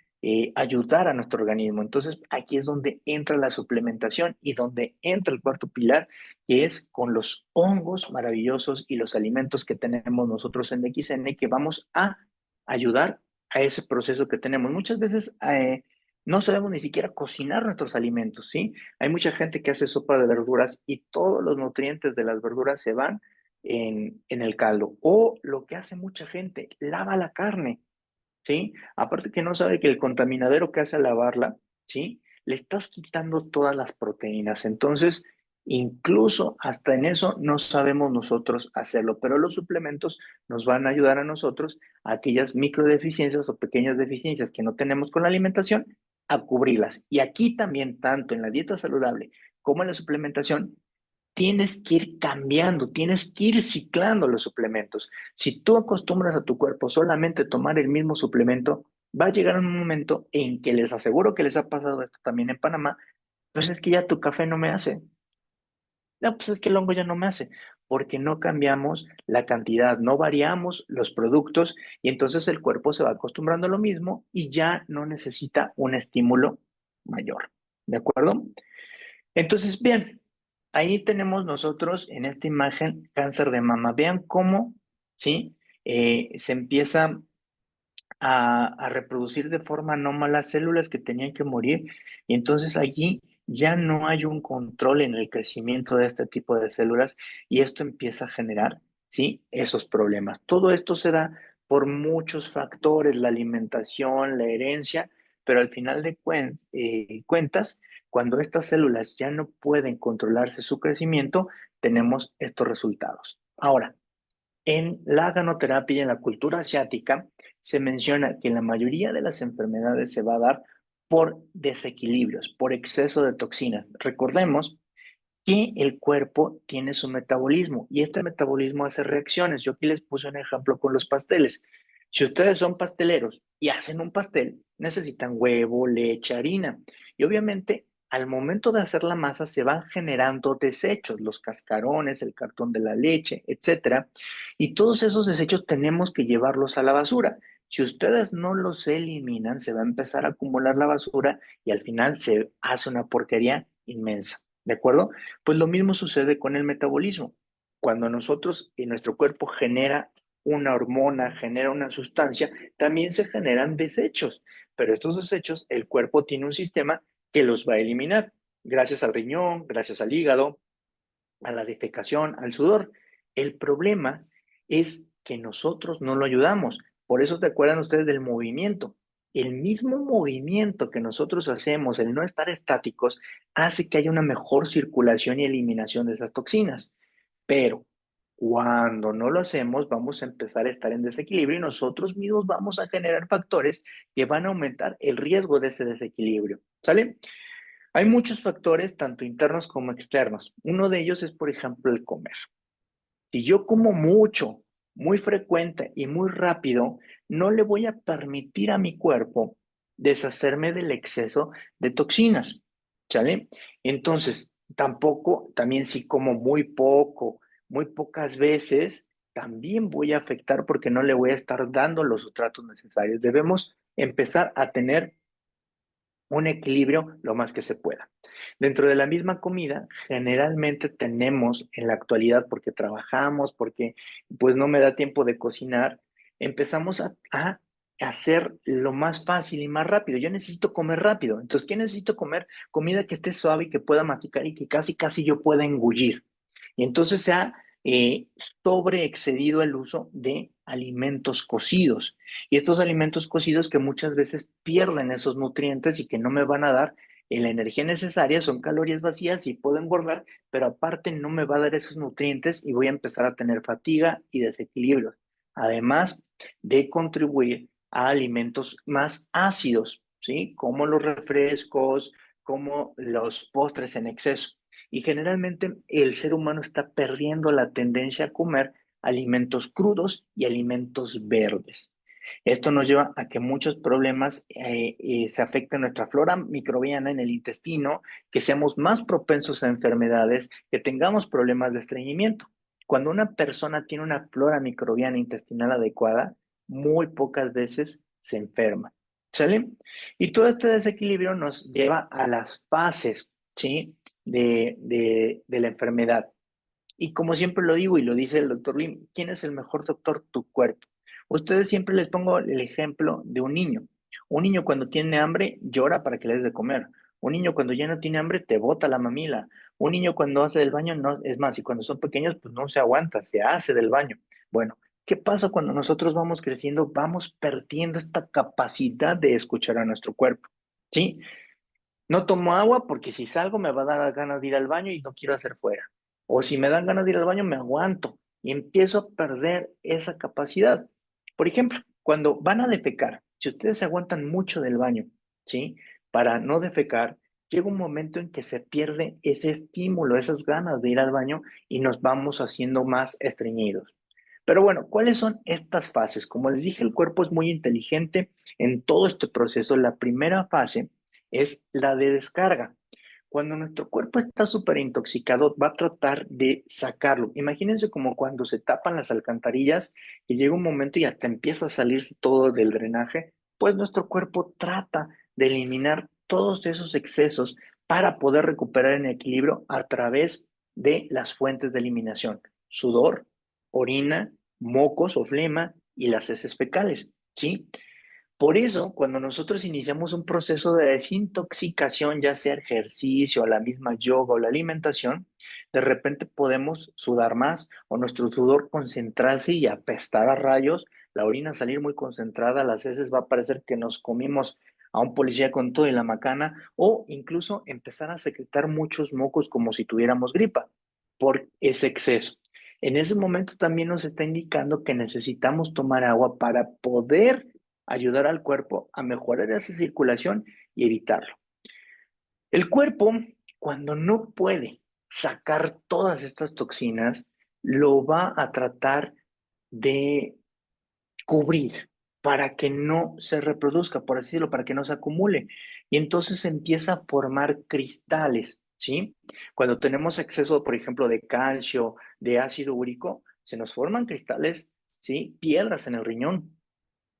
ayudar a nuestro organismo. Entonces aquí es donde entra la suplementación y donde entra el cuarto pilar, que es con los hongos maravillosos y los alimentos que tenemos nosotros en XN que vamos a ayudar a ese proceso que tenemos. Muchas veces no sabemos ni siquiera cocinar nuestros alimentos, ¿sí? Hay mucha gente que hace sopa de verduras y todos los nutrientes de las verduras se van en el caldo. O lo que hace mucha gente, lava la carne, ¿sí? Aparte que no sabe que el contaminadero que hace al lavarla, ¿sí? Le estás quitando todas las proteínas. Entonces, incluso hasta en eso no sabemos nosotros hacerlo, pero los suplementos nos van a ayudar a nosotros a aquellas microdeficiencias o pequeñas deficiencias que no tenemos con la alimentación a cubrirlas. Y aquí también, tanto en la dieta saludable como en la suplementación, tienes que ir cambiando, tienes que ir ciclando los suplementos. Si tú acostumbras a tu cuerpo solamente tomar el mismo suplemento, va a llegar un momento en que les aseguro que les ha pasado esto también en Panamá, pues es que ya tu café no me hace. No, pues es que el hongo ya no me hace, porque no cambiamos la cantidad, no variamos los productos y entonces el cuerpo se va acostumbrando a lo mismo y ya no necesita un estímulo mayor. ¿De acuerdo? Entonces, bien, ahí tenemos nosotros en esta imagen cáncer de mama. Vean cómo, ¿sí? Se empieza a reproducir de forma anómala células que tenían que morir y entonces allí ya no hay un control en el crecimiento de este tipo de células y esto empieza a generar, ¿sí? Esos problemas. Todo esto se da por muchos factores, la alimentación, la herencia, pero al final de cuentas, cuando estas células ya no pueden controlarse su crecimiento, tenemos estos resultados. Ahora, en la ganoterapia y en la cultura asiática se menciona que la mayoría de las enfermedades se va a dar por desequilibrios, por exceso de toxinas. Recordemos que el cuerpo tiene su metabolismo y este metabolismo hace reacciones. Yo aquí les puse un ejemplo con los pasteles. Si ustedes son pasteleros y hacen un pastel, necesitan huevo, leche, harina. Y obviamente, al momento de hacer la masa se van generando desechos, los cascarones, el cartón de la leche, etcétera. Y todos esos desechos tenemos que llevarlos a la basura. Si ustedes no los eliminan, se va a empezar a acumular la basura y al final se hace una porquería inmensa. ¿De acuerdo? Pues lo mismo sucede con el metabolismo. Cuando nosotros y nuestro cuerpo genera una hormona, genera una sustancia, también se generan desechos, pero estos desechos el cuerpo tiene un sistema que los va a eliminar, gracias al riñón, gracias al hígado, a la defecación, al sudor. El problema es que nosotros no lo ayudamos. Por eso te acuerdan ustedes del movimiento. El mismo movimiento que nosotros hacemos, el no estar estáticos, hace que haya una mejor circulación y eliminación de esas toxinas. Pero cuando no lo hacemos, vamos a empezar a estar en desequilibrio y nosotros mismos vamos a generar factores que van a aumentar el riesgo de ese desequilibrio. ¿Sale? Hay muchos factores, tanto internos como externos. Uno de ellos es, por ejemplo, el comer. Si yo como mucho, muy frecuente y muy rápido, no le voy a permitir a mi cuerpo deshacerme del exceso de toxinas, ¿sale? Entonces, tampoco, también si como muy poco, muy pocas veces, también voy a afectar porque no le voy a estar dando los sustratos necesarios. Debemos empezar a tener un equilibrio lo más que se pueda. Dentro de la misma comida, generalmente tenemos en la actualidad, porque trabajamos, porque pues no me da tiempo de cocinar, empezamos a hacer lo más fácil y más rápido. Yo necesito comer rápido. Entonces, ¿qué necesito comer? Comida que esté suave y que pueda masticar y que casi yo pueda engullir. Y entonces se ha sobreexcedido el uso de alimentos cocidos. Y estos alimentos cocidos que muchas veces pierden esos nutrientes y que no me van a dar la energía necesaria, son calorías vacías y puedo engordar, pero aparte no me va a dar esos nutrientes y voy a empezar a tener fatiga y desequilibrios. Además de contribuir a alimentos más ácidos. ¿sí? Como los refrescos, como los postres en exceso. Y generalmente el ser humano está perdiendo la tendencia a comer alimentos crudos y alimentos verdes. Esto nos lleva a que muchos problemas se afecten nuestra flora microbiana en el intestino, que seamos más propensos a enfermedades, que tengamos problemas de estreñimiento. Cuando una persona tiene una flora microbiana intestinal adecuada, muy pocas veces se enferma. ¿Sale? Y todo este desequilibrio nos lleva a las fases, ¿sí? De la enfermedad. Y como siempre lo digo y lo dice el doctor Lim, ¿quién es el mejor doctor? Tu cuerpo. Ustedes siempre les pongo el ejemplo de un niño. Un niño cuando tiene hambre llora para que le des de comer. Un niño cuando ya no tiene hambre te bota la mamila. Un niño cuando hace del baño no, es más, y cuando son pequeños pues no se aguanta, se hace del baño. Bueno, ¿qué pasa cuando nosotros vamos creciendo? Vamos perdiendo esta capacidad de escuchar a nuestro cuerpo. ¿Sí? No tomo agua porque si salgo me va a dar ganas de ir al baño y no quiero hacer fuera. O si me dan ganas de ir al baño, me aguanto y empiezo a perder esa capacidad. Por ejemplo, cuando van a defecar, si ustedes se aguantan mucho del baño, ¿sí? Para no defecar, llega un momento en que se pierde ese estímulo, esas ganas de ir al baño y nos vamos haciendo más estreñidos. Pero bueno, ¿cuáles son estas fases? Como les dije, el cuerpo es muy inteligente en todo este proceso. La primera fase es la de descarga. Cuando nuestro cuerpo está súper intoxicado, va a tratar de sacarlo. Imagínense como cuando se tapan las alcantarillas y llega un momento y hasta empieza a salirse todo del drenaje, pues nuestro cuerpo trata de eliminar todos esos excesos para poder recuperar el equilibrio a través de las fuentes de eliminación: sudor, orina, mocos o flema y las heces fecales, ¿sí? Por eso, cuando nosotros iniciamos un proceso de desintoxicación, ya sea ejercicio, la misma yoga o la alimentación, de repente podemos sudar más o nuestro sudor concentrarse y apestar a rayos, la orina salir muy concentrada, las heces va a parecer que nos comimos a un policía con todo y la macana, o incluso empezar a secretar muchos mocos como si tuviéramos gripa por ese exceso. En ese momento también nos está indicando que necesitamos tomar agua para poder ayudar al cuerpo a mejorar esa circulación y evitarlo. El cuerpo, cuando no puede sacar todas estas toxinas, lo va a tratar de cubrir para que no se reproduzca, por así decirlo, para que no se acumule. Y entonces empieza a formar cristales, ¿sí? Cuando tenemos exceso, por ejemplo, de calcio, de ácido úrico, se nos forman cristales, ¿sí? Piedras en el riñón,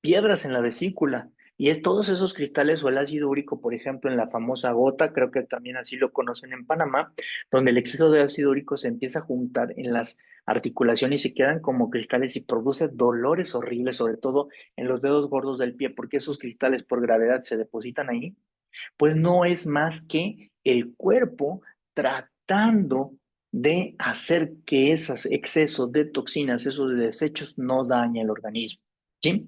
piedras en la vesícula. Y es todos esos cristales o el ácido úrico, por ejemplo, en la famosa gota, creo que también así lo conocen en Panamá, donde el exceso de ácido úrico se empieza a juntar en las articulaciones y se quedan como cristales y produce dolores horribles, sobre todo en los dedos gordos del pie, porque esos cristales por gravedad se depositan ahí. Pues no es más que el cuerpo tratando de hacer que esos excesos de toxinas, esos desechos no dañen el organismo. ¿Sí?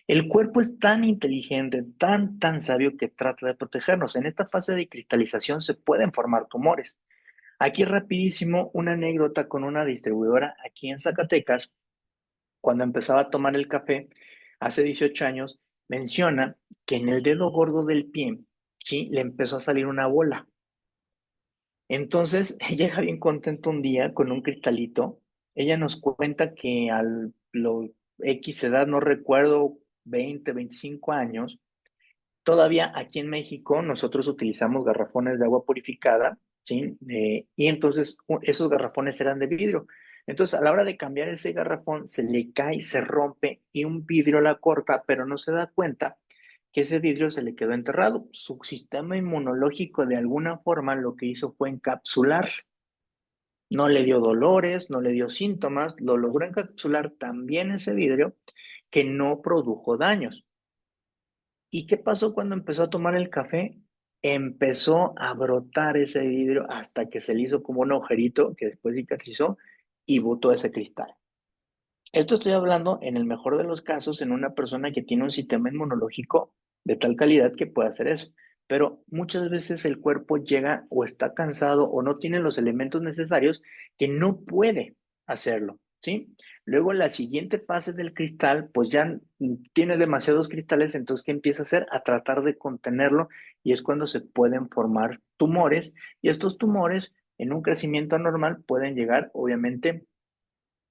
El cuerpo es tan inteligente, tan sabio que trata de protegernos. En esta fase de cristalización se pueden formar tumores. Aquí rapidísimo una anécdota con una distribuidora aquí en Zacatecas, cuando empezaba a tomar el café hace 18 años, menciona que en el dedo gordo del pie, sí, le empezó a salir una bola. Entonces, llega bien contenta un día con un cristalito. Ella nos cuenta que lo X edad, no recuerdo, 20, 25 años, todavía aquí en México nosotros utilizamos garrafones de agua purificada, ¿sí? Y entonces esos garrafones eran de vidrio. Entonces, a la hora de cambiar ese garrafón, se le cae, se rompe y un vidrio la corta, pero no se da cuenta que ese vidrio se le quedó enterrado. Su sistema inmunológico de alguna forma lo que hizo fue encapsularse. No le dio dolores, no le dio síntomas, lo logró encapsular también ese vidrio que no produjo daños. ¿Y qué pasó cuando empezó a tomar el café? Empezó a brotar ese vidrio hasta que se le hizo como un agujerito que después cicatrizó y botó ese cristal. Esto estoy hablando en el mejor de los casos en una persona que tiene un sistema inmunológico de tal calidad que puede hacer eso. Pero muchas veces el cuerpo llega o está cansado o no tiene los elementos necesarios que no puede hacerlo, ¿sí? Luego la siguiente fase del cristal, pues ya tiene demasiados cristales, entonces ¿qué empieza a hacer? A tratar de contenerlo y es cuando se pueden formar tumores y estos tumores en un crecimiento anormal pueden llegar obviamente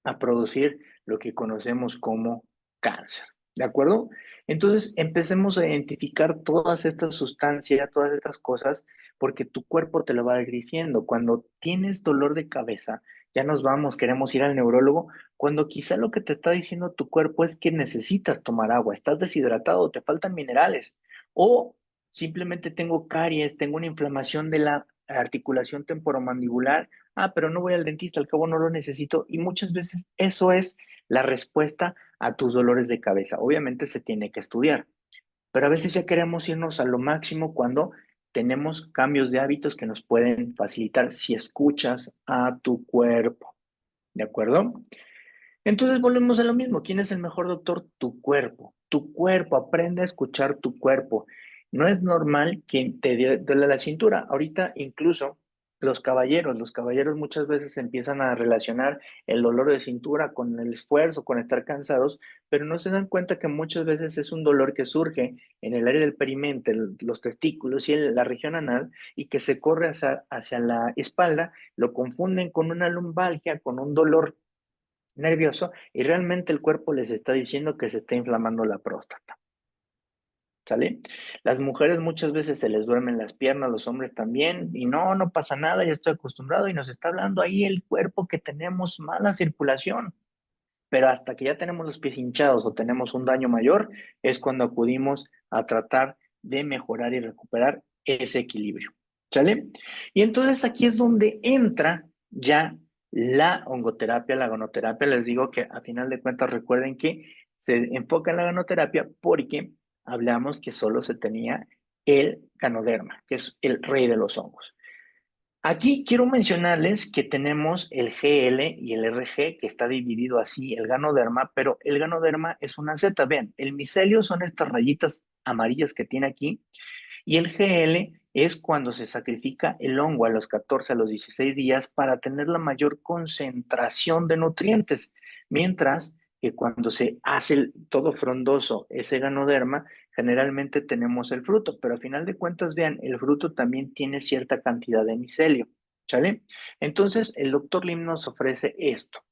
a producir lo que conocemos como cáncer. ¿De acuerdo? Entonces, empecemos a identificar todas estas sustancias, todas estas cosas, porque tu cuerpo te lo va a ir diciendo. Cuando tienes dolor de cabeza, ya nos vamos, queremos ir al neurólogo, cuando quizá lo que te está diciendo tu cuerpo es que necesitas tomar agua, estás deshidratado, te faltan minerales, o simplemente tengo caries, tengo una inflamación de la articulación temporomandibular. Ah, pero no voy al dentista, al cabo no lo necesito. Y muchas veces eso es la respuesta a tus dolores de cabeza. Obviamente se tiene que estudiar, pero a veces ya queremos irnos a lo máximo cuando tenemos cambios de hábitos que nos pueden facilitar si escuchas a tu cuerpo. ¿De acuerdo? Entonces volvemos a lo mismo. ¿Quién es el mejor doctor? Tu cuerpo. Tu cuerpo. Aprende a escuchar tu cuerpo. No es normal que te duele la cintura. Ahorita incluso los caballeros muchas veces empiezan a relacionar el dolor de cintura con el esfuerzo, con estar cansados, pero no se dan cuenta que muchas veces es un dolor que surge en el área del perimente, los testículos y la región anal, y que se corre hacia la espalda, lo confunden con una lumbalgia, con un dolor nervioso y realmente el cuerpo les está diciendo que se está inflamando la próstata, ¿sale? Las mujeres muchas veces se les duermen las piernas, los hombres también, y no, no pasa nada, ya estoy acostumbrado y nos está hablando ahí el cuerpo que tenemos mala circulación, pero hasta que ya tenemos los pies hinchados o tenemos un daño mayor, es cuando acudimos a tratar de mejorar y recuperar ese equilibrio, ¿sale? Y entonces aquí es donde entra ya la ongoterapia, la gonoterapia. Les digo que a final de cuentas recuerden que se enfoca en la gonoterapia porque hablamos que solo se tenía el ganoderma, que es el rey de los hongos. Aquí quiero mencionarles que tenemos el GL y el RG, que está dividido así, el ganoderma, pero el ganoderma es una Z. Vean, el micelio son estas rayitas amarillas que tiene aquí, y el GL es cuando se sacrifica el hongo a los 14, a los 16 días para tener la mayor concentración de nutrientes, mientras que cuando se hace todo frondoso ese ganoderma, generalmente tenemos el fruto, pero a final de cuentas, vean, el fruto también tiene cierta cantidad de micelio, ¿sale? Entonces, el doctor Lim nos ofrece esto.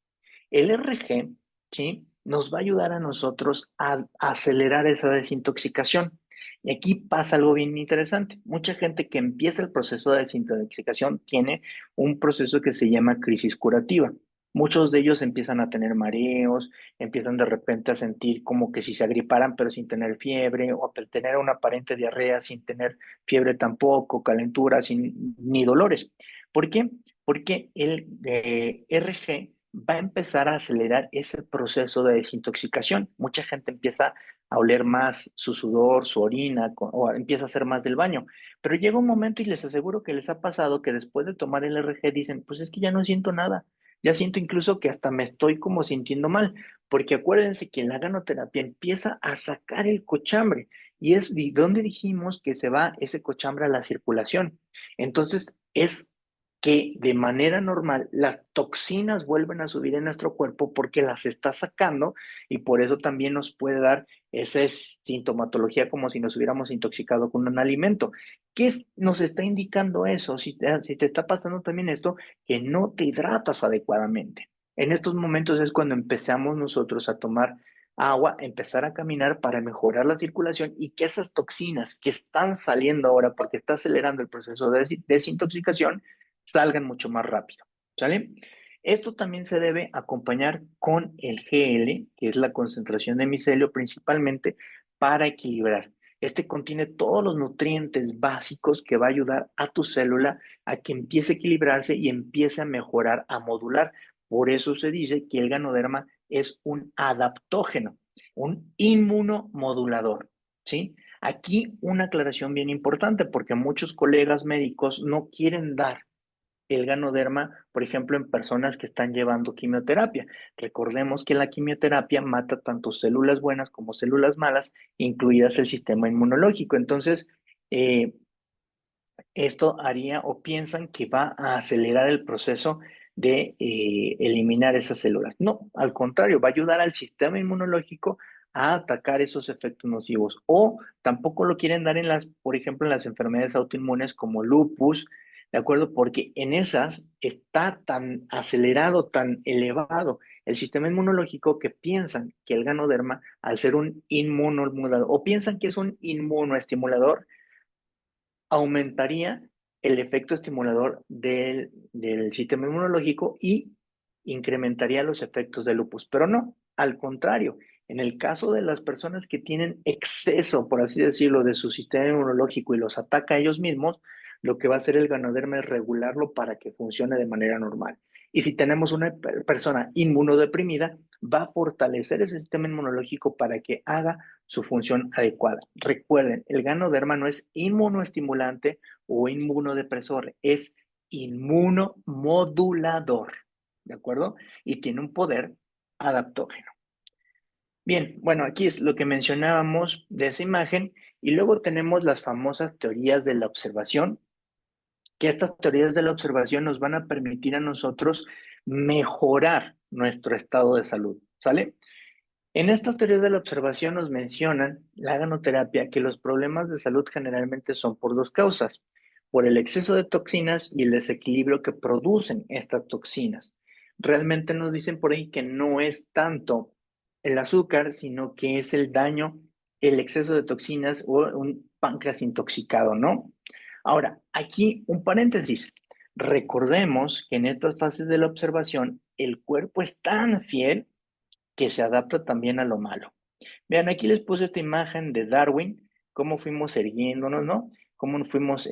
El RG, ¿sí? Nos va a ayudar a nosotros a acelerar esa desintoxicación. Y aquí pasa algo bien interesante. Mucha gente que empieza el proceso de desintoxicación tiene un proceso que se llama crisis curativa. Muchos de ellos empiezan a tener mareos, empiezan de repente a sentir como que si se agriparan pero sin tener fiebre, o a tener una aparente diarrea sin tener fiebre tampoco, calentura, sin, ni dolores. ¿Por qué? Porque el RG va a empezar a acelerar ese proceso de desintoxicación. Mucha gente empieza a oler más su sudor, su orina, o empieza a hacer más del baño. Pero llega un momento y les aseguro que les ha pasado que después de tomar el RG dicen, pues es que ya no siento nada. Ya siento incluso que hasta me estoy como sintiendo mal, porque acuérdense que la ganoterapia empieza a sacar el cochambre y es de donde dijimos que se va ese cochambre a la circulación. Entonces, es que de manera normal las toxinas vuelven a subir en nuestro cuerpo porque las está sacando y por eso también nos puede dar esa sintomatología como si nos hubiéramos intoxicado con un alimento. Nos está indicando eso? Si te está pasando también esto, que no te hidratas adecuadamente. En estos momentos es cuando empezamos nosotros a tomar agua, empezar a caminar para mejorar la circulación y que esas toxinas que están saliendo ahora porque está acelerando el proceso de desintoxicación salgan mucho más rápido, ¿sale? Esto también se debe acompañar con el GL, que es la concentración de micelio principalmente, para equilibrar. Este contiene todos los nutrientes básicos que va a ayudar a tu célula a que empiece a equilibrarse y empiece a mejorar, a modular. Por eso se dice que el ganoderma es un adaptógeno, un inmunomodulador, ¿sí? Aquí una aclaración bien importante porque muchos colegas médicos no quieren dar el ganoderma, por ejemplo, en personas que están llevando quimioterapia. Recordemos que la quimioterapia mata tanto células buenas como células malas, incluidas el sistema inmunológico. Entonces, esto haría o piensan que va a acelerar el proceso de eliminar esas células. No, al contrario, va a ayudar al sistema inmunológico a atacar esos efectos nocivos. O tampoco lo quieren dar en las, por ejemplo, en las enfermedades autoinmunes como lupus, ¿de acuerdo? Porque en esas está tan acelerado, tan elevado el sistema inmunológico que piensan que el ganoderma, al ser un inmunomodulador, o piensan que es un inmunoestimulador, aumentaría el efecto estimulador del sistema inmunológico y incrementaría los efectos del lupus. Pero no, al contrario, en el caso de las personas que tienen exceso, por así decirlo, de su sistema inmunológico y los ataca a ellos mismos, lo que va a hacer el ganoderma es regularlo para que funcione de manera normal. Y si tenemos una persona inmunodeprimida, va a fortalecer ese sistema inmunológico para que haga su función adecuada. Recuerden, el ganoderma no es inmunoestimulante o inmunodepresor, es inmunomodulador, ¿de acuerdo? Y tiene un poder adaptógeno. Bien, bueno, aquí es lo que mencionábamos de esa imagen y luego tenemos las famosas teorías de la observación, que estas teorías de la observación nos van a permitir a nosotros mejorar nuestro estado de salud, ¿sale? En estas teorías de la observación nos mencionan la ganoterapia que los problemas de salud generalmente son por dos causas, por el exceso de toxinas y el desequilibrio que producen estas toxinas. Realmente nos dicen por ahí que no es tanto el azúcar, sino que es el daño, el exceso de toxinas o un páncreas intoxicado, ¿no? Ahora, aquí un paréntesis. Recordemos que en estas fases de la observación el cuerpo es tan fiel que se adapta también a lo malo. Vean, aquí les puse esta imagen de Darwin, cómo fuimos erguiéndonos, ¿no? Cómo fuimos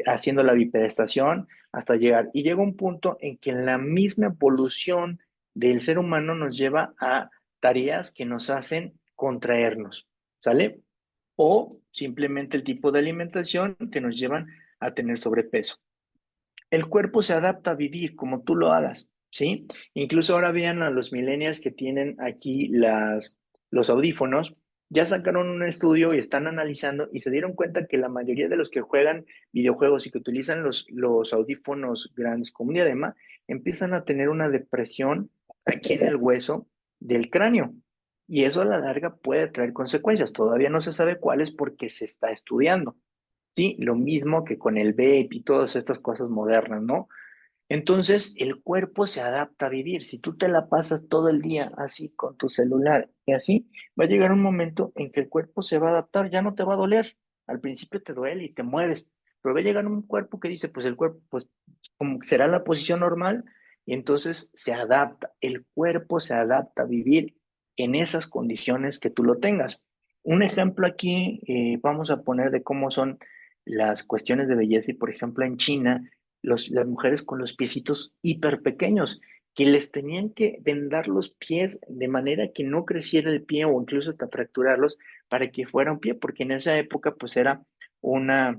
haciendo la bipedestación hasta llegar. Y llega un punto en que la misma evolución del ser humano nos lleva a tareas que nos hacen contraernos, ¿sale? O simplemente el tipo de alimentación que nos llevan a tener sobrepeso. El cuerpo se adapta a vivir como tú lo hagas, ¿sí? Incluso ahora vean a los millennials que tienen aquí los audífonos, ya sacaron un estudio y están analizando y se dieron cuenta que la mayoría de los que juegan videojuegos y que utilizan los audífonos grandes como un diadema, empiezan a tener una depresión aquí en el hueso del cráneo. Y eso a la larga puede traer consecuencias. Todavía no se sabe cuáles porque se está estudiando. Sí, lo mismo que con el vape y todas estas cosas modernas, ¿no? Entonces, el cuerpo se adapta a vivir. Si tú te la pasas todo el día así con tu celular y así, va a llegar un momento en que el cuerpo se va a adaptar, ya no te va a doler. Al principio te duele y te mueves, pero va a llegar un cuerpo que dice, pues el cuerpo, pues como que será la posición normal y entonces se adapta. El cuerpo se adapta a vivir en esas condiciones que tú lo tengas. Un ejemplo aquí, vamos a poner de cómo son las cuestiones de belleza y, por ejemplo, en China las mujeres con los piecitos hiper pequeños, que les tenían que vendar los pies de manera que no creciera el pie o incluso hasta fracturarlos para que fuera un pie, porque en esa época pues era una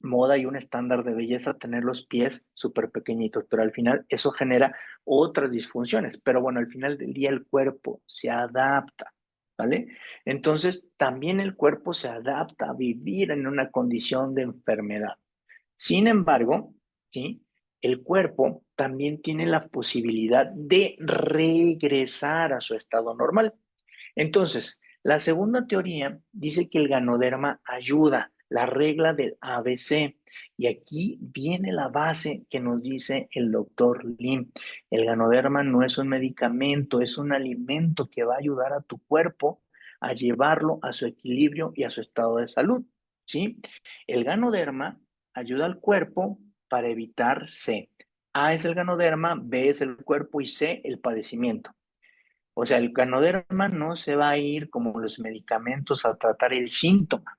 moda y un estándar de belleza tener los pies súper pequeñitos, pero al final eso genera otras disfunciones, pero bueno, al final del día el cuerpo se adapta, ¿vale? Entonces también el cuerpo se adapta a vivir en una condición de enfermedad. Sin embargo, ¿sí? El cuerpo también tiene la posibilidad de regresar a su estado normal. Entonces, la segunda teoría dice que el ganoderma ayuda, la regla del ABC. Y aquí viene la base que nos dice el doctor Lim. El ganoderma no es un medicamento, es un alimento que va a ayudar a tu cuerpo a llevarlo a su equilibrio y a su estado de salud. ¿Sí? El ganoderma ayuda al cuerpo para evitar C. A es el ganoderma, B es el cuerpo y C el padecimiento. O sea, el ganoderma no se va a ir como los medicamentos a tratar el síntoma.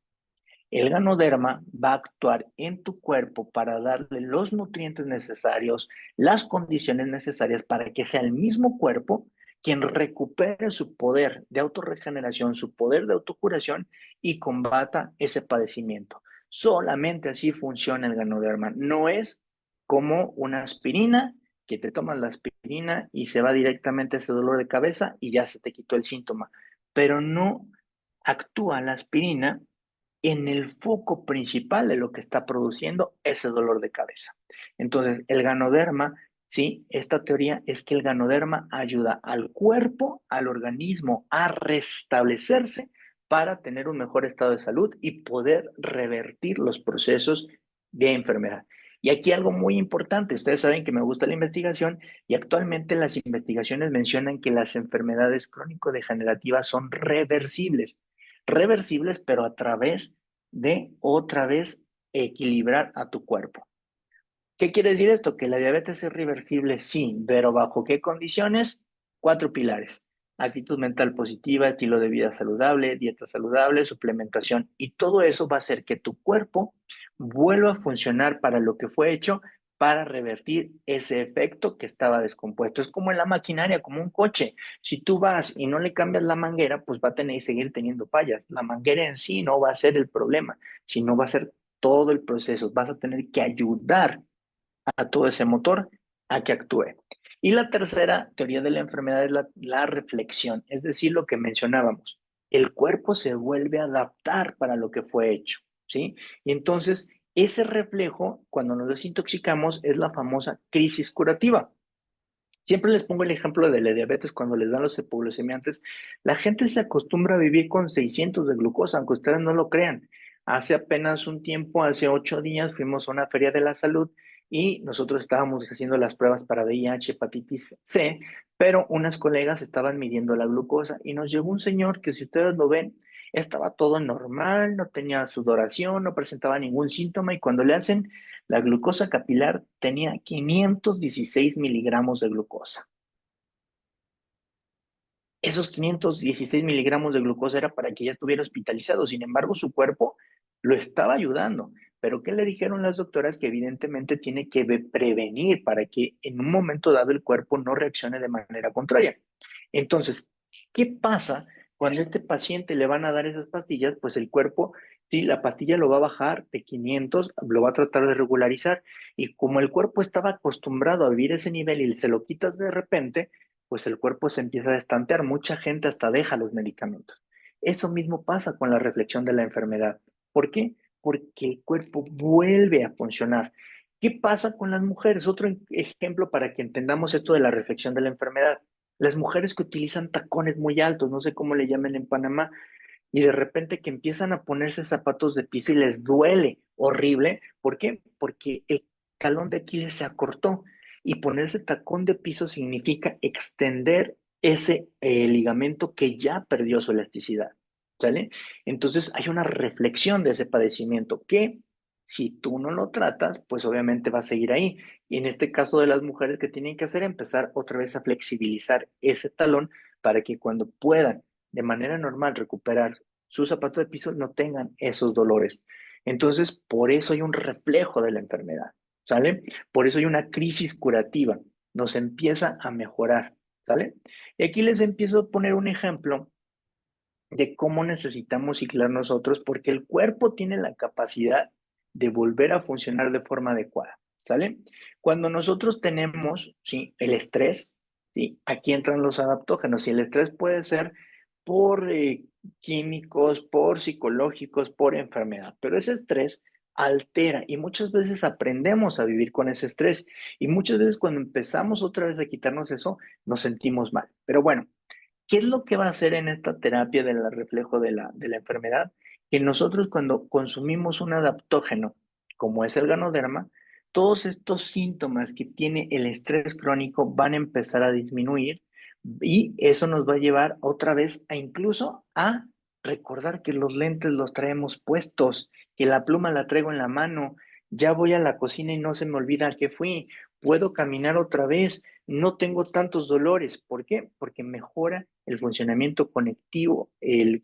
El ganoderma va a actuar en tu cuerpo para darle los nutrientes necesarios, las condiciones necesarias para que sea el mismo cuerpo quien recupere su poder de autorregeneración, su poder de autocuración y combata ese padecimiento. Solamente así funciona el ganoderma. No es como una aspirina que te tomas la aspirina y se va directamente a ese dolor de cabeza y ya se te quitó el síntoma. Pero no actúa la aspirina en el foco principal de lo que está produciendo ese dolor de cabeza. Entonces, el ganoderma ¿sí? Esta teoría es que el ganoderma ayuda al cuerpo, al organismo a restablecerse para tener un mejor estado de salud y poder revertir los procesos de enfermedad. Y aquí algo muy importante, ustedes saben que me gusta la investigación y actualmente las investigaciones mencionan que las enfermedades crónico-degenerativas son reversibles, pero a través de otra vez equilibrar a tu cuerpo. ¿Qué quiere decir esto? Que la diabetes es reversible, sí, pero ¿bajo qué condiciones? Cuatro pilares. Actitud mental positiva, estilo de vida saludable, dieta saludable, suplementación. Y todo eso va a hacer que tu cuerpo vuelva a funcionar para lo que fue hecho para revertir ese efecto que estaba descompuesto. Es como en la maquinaria, como un coche. Si tú vas y no le cambias la manguera, pues va a tener que seguir teniendo fallas. La manguera en sí no va a ser el problema, sino va a ser todo el proceso. Vas a tener que ayudar a todo ese motor a que actúe. Y la tercera teoría de la enfermedad es la reflexión, es decir, lo que mencionábamos. El cuerpo se vuelve a adaptar para lo que fue hecho, ¿sí? Y entonces, ese reflejo, cuando nos desintoxicamos, es la famosa crisis curativa. Siempre les pongo el ejemplo de la diabetes cuando les dan los hipoglucemiantes. La gente se acostumbra a vivir con 600 de glucosa, aunque ustedes no lo crean. Hace apenas un tiempo, hace 8 días, fuimos a una feria de la salud y nosotros estábamos haciendo las pruebas para VIH, hepatitis C, pero unas colegas estaban midiendo la glucosa y nos llegó un señor que, si ustedes lo ven, estaba todo normal, no tenía sudoración, no presentaba ningún síntoma, y cuando le hacen la glucosa capilar tenía 516 miligramos de glucosa. Esos 516 miligramos de glucosa era para que ya estuviera hospitalizado. Sin embargo, su cuerpo lo estaba ayudando. Pero ¿qué le dijeron las doctoras? Que evidentemente tiene que prevenir para que en un momento dado el cuerpo no reaccione de manera contraria. Entonces, ¿qué pasa cuando a este paciente le van a dar esas pastillas? Pues el cuerpo, sí, la pastilla lo va a bajar de 500, lo va a tratar de regularizar. Y como el cuerpo estaba acostumbrado a vivir ese nivel y se lo quitas de repente, pues el cuerpo se empieza a estantear. Mucha gente hasta deja los medicamentos. Eso mismo pasa con la reflexión de la enfermedad. ¿Por qué? Porque el cuerpo vuelve a funcionar. ¿Qué pasa con las mujeres? Otro ejemplo para que entendamos esto de la reflexión de la enfermedad. Las mujeres que utilizan tacones muy altos, no sé cómo le llamen en Panamá, y de repente que empiezan a ponerse zapatos de piso y les duele horrible. ¿Por qué? Porque el talón de Aquiles se acortó, y ponerse tacón de piso significa extender ese ligamento que ya perdió su elasticidad. ¿Sale? Entonces hay una reflexión de ese padecimiento que, si tú no lo tratas, pues obviamente va a seguir ahí. Y en este caso de las mujeres, que tienen que hacer? Empezar otra vez a flexibilizar ese talón para que cuando puedan de manera normal recuperar su zapato de piso no tengan esos dolores. Entonces, por eso hay un reflejo de la enfermedad, ¿sale? Por eso hay una crisis curativa, nos empieza a mejorar, ¿sale? Y aquí les empiezo a poner un ejemplo de cómo necesitamos ciclar nosotros, porque el cuerpo tiene la capacidad de volver a funcionar de forma adecuada, ¿sale? Cuando nosotros tenemos, ¿sí?, el estrés, ¿sí?, aquí entran los adaptógenos, y el estrés puede ser por químicos, por psicológicos, por enfermedad, pero ese estrés altera, y muchas veces aprendemos a vivir con ese estrés, y muchas veces cuando empezamos otra vez a quitarnos eso, nos sentimos mal. Pero bueno, ¿qué es lo que va a hacer en esta terapia del reflejo de la enfermedad? Que nosotros, cuando consumimos un adaptógeno, como es el ganoderma, todos estos síntomas que tiene el estrés crónico van a empezar a disminuir, y eso nos va a llevar otra vez a, incluso a recordar que los lentes los traemos puestos, que la pluma la traigo en la mano, ya voy a la cocina y no se me olvida a qué fui, puedo caminar otra vez, no tengo tantos dolores. ¿Por qué? Porque mejora el funcionamiento conectivo, el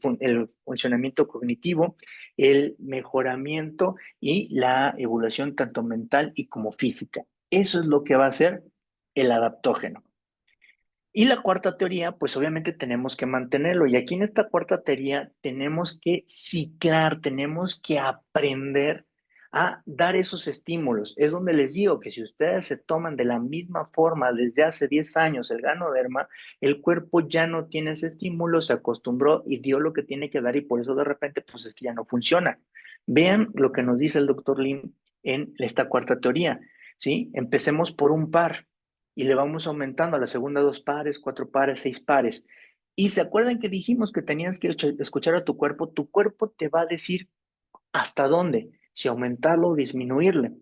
funcionamiento cognitivo, el mejoramiento y la evolución tanto mental y como física. Eso es lo que va a hacer el adaptógeno. Y la cuarta teoría, pues obviamente tenemos que mantenerlo. Y aquí en esta cuarta teoría tenemos que ciclar, tenemos que aprender a dar esos estímulos. Es donde les digo que si ustedes se toman de la misma forma desde hace 10 años el ganoderma, el cuerpo ya no tiene ese estímulo, se acostumbró y dio lo que tiene que dar, y por eso de repente pues es que ya no funciona. Vean lo que nos dice el doctor Lim en esta cuarta teoría, ¿sí? Empecemos por un par. y le vamos aumentando a la segunda 2 pares, 4 pares, 6 pares. Y se acuerdan que dijimos que tenías que escuchar a tu cuerpo te va a decir hasta dónde, si aumentarlo o disminuirle.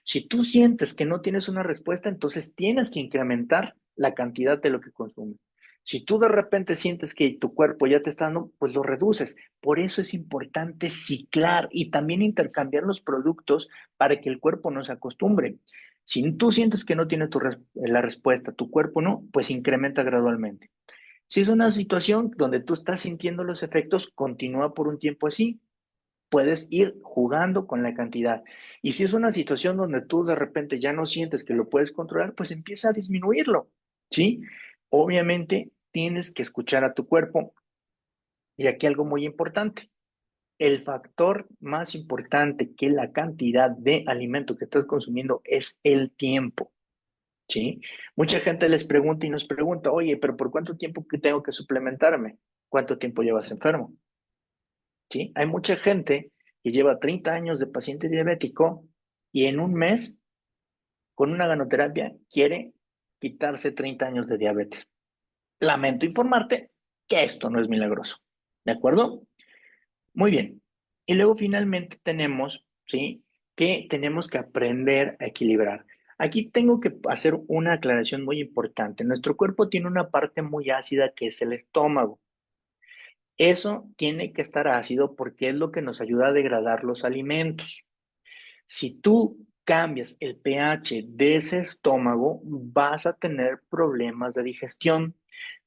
Si tú sientes que no tienes una respuesta, entonces tienes que incrementar la cantidad de lo que consumes. Si tú de repente sientes que tu cuerpo ya te está dando, pues lo reduces. Por eso es importante ciclar y también intercambiar los productos para que el cuerpo no se acostumbre. Si tú sientes que no tiene la respuesta, tu cuerpo no, pues incrementa gradualmente. Si es una situación donde tú estás sintiendo los efectos, continúa por un tiempo así. Puedes ir jugando con la cantidad. Y si es una situación donde tú de repente ya no sientes que lo puedes controlar, pues empieza a disminuirlo, ¿sí? Obviamente tienes que escuchar a tu cuerpo. Y aquí algo muy importante. El factor más importante que la cantidad de alimento que estás consumiendo es el tiempo, ¿sí? Mucha gente les pregunta y nos pregunta, oye, pero ¿por cuánto tiempo que tengo que suplementarme? ¿Cuánto tiempo llevas enfermo? ¿Sí? Hay mucha gente que lleva 30 años de paciente diabético y en un mes, con una ganoterapia, quiere quitarse 30 años de diabetes. Lamento informarte que esto no es milagroso. ¿De acuerdo? Muy bien. Y luego finalmente tenemos, ¿sí? Que tenemos que aprender a equilibrar. Aquí tengo que hacer una aclaración muy importante. Nuestro cuerpo tiene una parte muy ácida que es el estómago. Eso tiene que estar ácido porque es lo que nos ayuda a degradar los alimentos. Si tú cambias el pH de ese estómago, vas a tener problemas de digestión.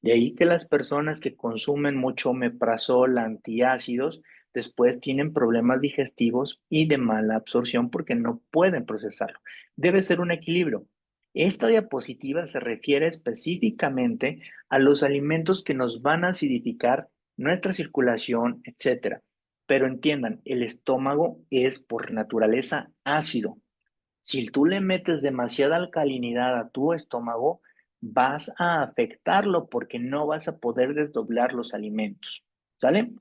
De ahí que las personas que consumen mucho omeprazol, antiácidos, después tienen problemas digestivos y de mala absorción porque no pueden procesarlo. Debe ser un equilibrio. Esta diapositiva se refiere específicamente a los alimentos que nos van a acidificar nuestra circulación, etcétera. Pero entiendan, el estómago es por naturaleza ácido. Si tú le metes demasiada alcalinidad a tu estómago, vas a afectarlo porque no vas a poder desdoblar los alimentos. ¿Sale?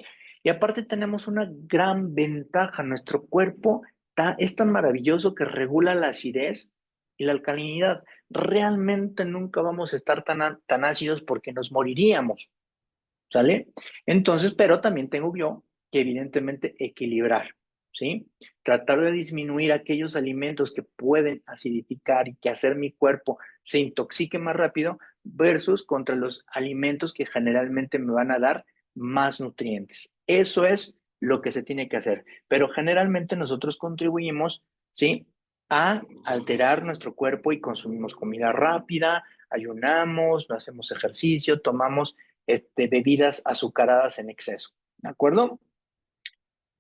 Y aparte tenemos una gran ventaja. Nuestro cuerpo es tan maravilloso que regula la acidez y la alcalinidad. Realmente nunca vamos a estar tan ácidos porque nos moriríamos. ¿Sale? Entonces, pero también tengo yo que evidentemente equilibrar, ¿sí? Tratar de disminuir aquellos alimentos que pueden acidificar y que hacer mi cuerpo se intoxique más rápido versus contra los alimentos que generalmente me van a dar más nutrientes. Eso es lo que se tiene que hacer, pero generalmente nosotros contribuimos, ¿sí? A alterar nuestro cuerpo y consumimos comida rápida, ayunamos, no hacemos ejercicio, tomamos bebidas azucaradas en exceso. ¿De acuerdo?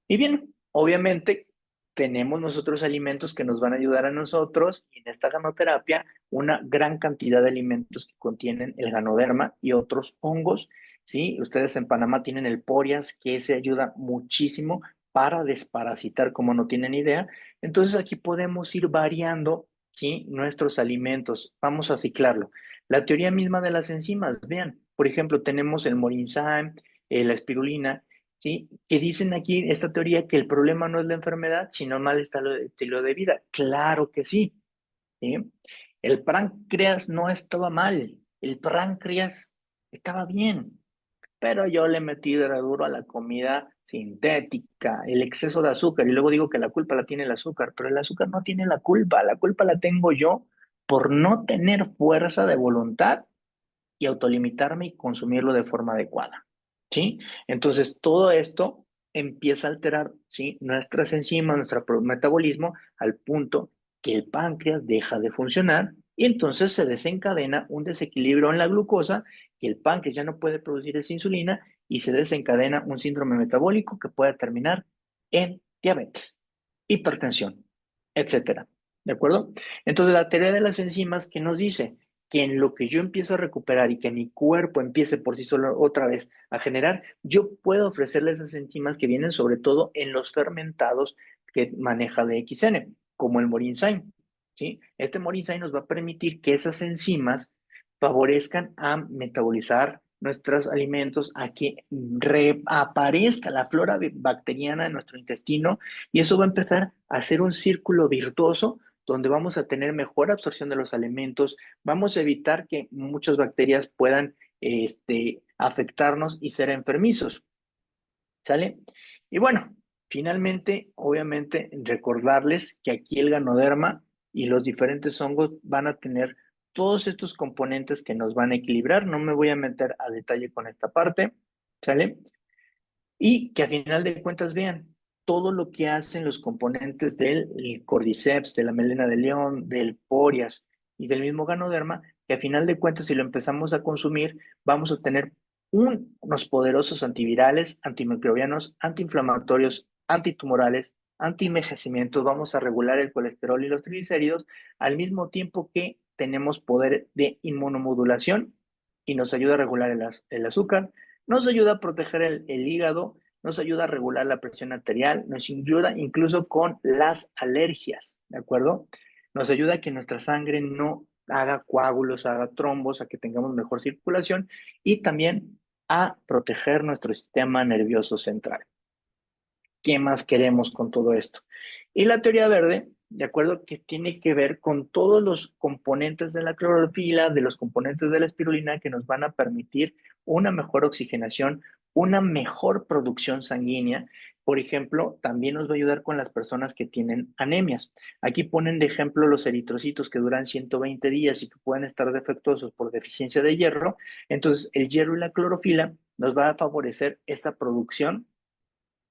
Y bien, obviamente tenemos nosotros alimentos que nos van a ayudar a nosotros y en esta ganoterapia una gran cantidad de alimentos que contienen el ganoderma y otros hongos, ¿sí? Ustedes en Panamá tienen el porias que se ayuda muchísimo para desparasitar como no tienen idea. Entonces aquí podemos ir variando, ¿sí? Nuestros alimentos. Vamos a ciclarlo. La teoría misma de las enzimas, vean, por ejemplo, tenemos el Morinzyme, la espirulina, ¿sí? Que dicen aquí esta teoría que el problema no es la enfermedad, sino mal estilo de vida. Claro que sí, ¿sí? El páncreas no estaba mal, el páncreas estaba bien, pero yo le metí de duro a la comida sintética, el exceso de azúcar, y luego digo que la culpa la tiene el azúcar, pero el azúcar no tiene la culpa la tengo yo por no tener fuerza de voluntad y autolimitarme y consumirlo de forma adecuada, ¿sí? Entonces, todo esto empieza a alterar, ¿sí? Nuestras enzimas, nuestro metabolismo, al punto que el páncreas deja de funcionar y entonces se desencadena un desequilibrio en la glucosa, que el páncreas ya no puede producir esa insulina y se desencadena un síndrome metabólico que puede terminar en diabetes, hipertensión, etcétera. ¿De acuerdo? Entonces, la teoría de las enzimas que nos dice que en lo que yo empiezo a recuperar y que mi cuerpo empiece por sí solo otra vez a generar, yo puedo ofrecerle esas enzimas que vienen sobre todo en los fermentados que maneja DXN, como el Morinzyme, ¿sí? Este Morinzyme nos va a permitir que esas enzimas favorezcan a metabolizar nuestros alimentos, a que reaparezca la flora bacteriana de nuestro intestino y eso va a empezar a hacer un círculo virtuoso donde vamos a tener mejor absorción de los alimentos, vamos a evitar que muchas bacterias puedan afectarnos y ser enfermizos. ¿Sale? Y bueno, finalmente, obviamente, recordarles que aquí el Ganoderma y los diferentes hongos van a tener todos estos componentes que nos van a equilibrar. No me voy a meter a detalle con esta parte, ¿sale? Y que a final de cuentas vean todo lo que hacen los componentes del Cordyceps, de la melena de león, del Porias y del mismo Ganoderma, que a final de cuentas si lo empezamos a consumir, vamos a tener unos poderosos antivirales, antimicrobianos, antiinflamatorios, antitumorales, antienvejecimientos, vamos a regular el colesterol y los triglicéridos, al mismo tiempo que tenemos poder de inmunomodulación y nos ayuda a regular el azúcar, nos ayuda a proteger el hígado, nos ayuda a regular la presión arterial, nos ayuda incluso con las alergias, ¿de acuerdo? Nos ayuda a que nuestra sangre no haga coágulos, haga trombos, a que tengamos mejor circulación y también a proteger nuestro sistema nervioso central. ¿Qué más queremos con todo esto? Y la teoría verde, de acuerdo, que tiene que ver con todos los componentes de la clorofila, de los componentes de la espirulina que nos van a permitir una mejor oxigenación, una mejor producción sanguínea. Por ejemplo, también nos va a ayudar con las personas que tienen anemias. Aquí ponen de ejemplo los eritrocitos que duran 120 días y que pueden estar defectuosos por deficiencia de hierro. Entonces, el hierro y la clorofila nos va a favorecer esta producción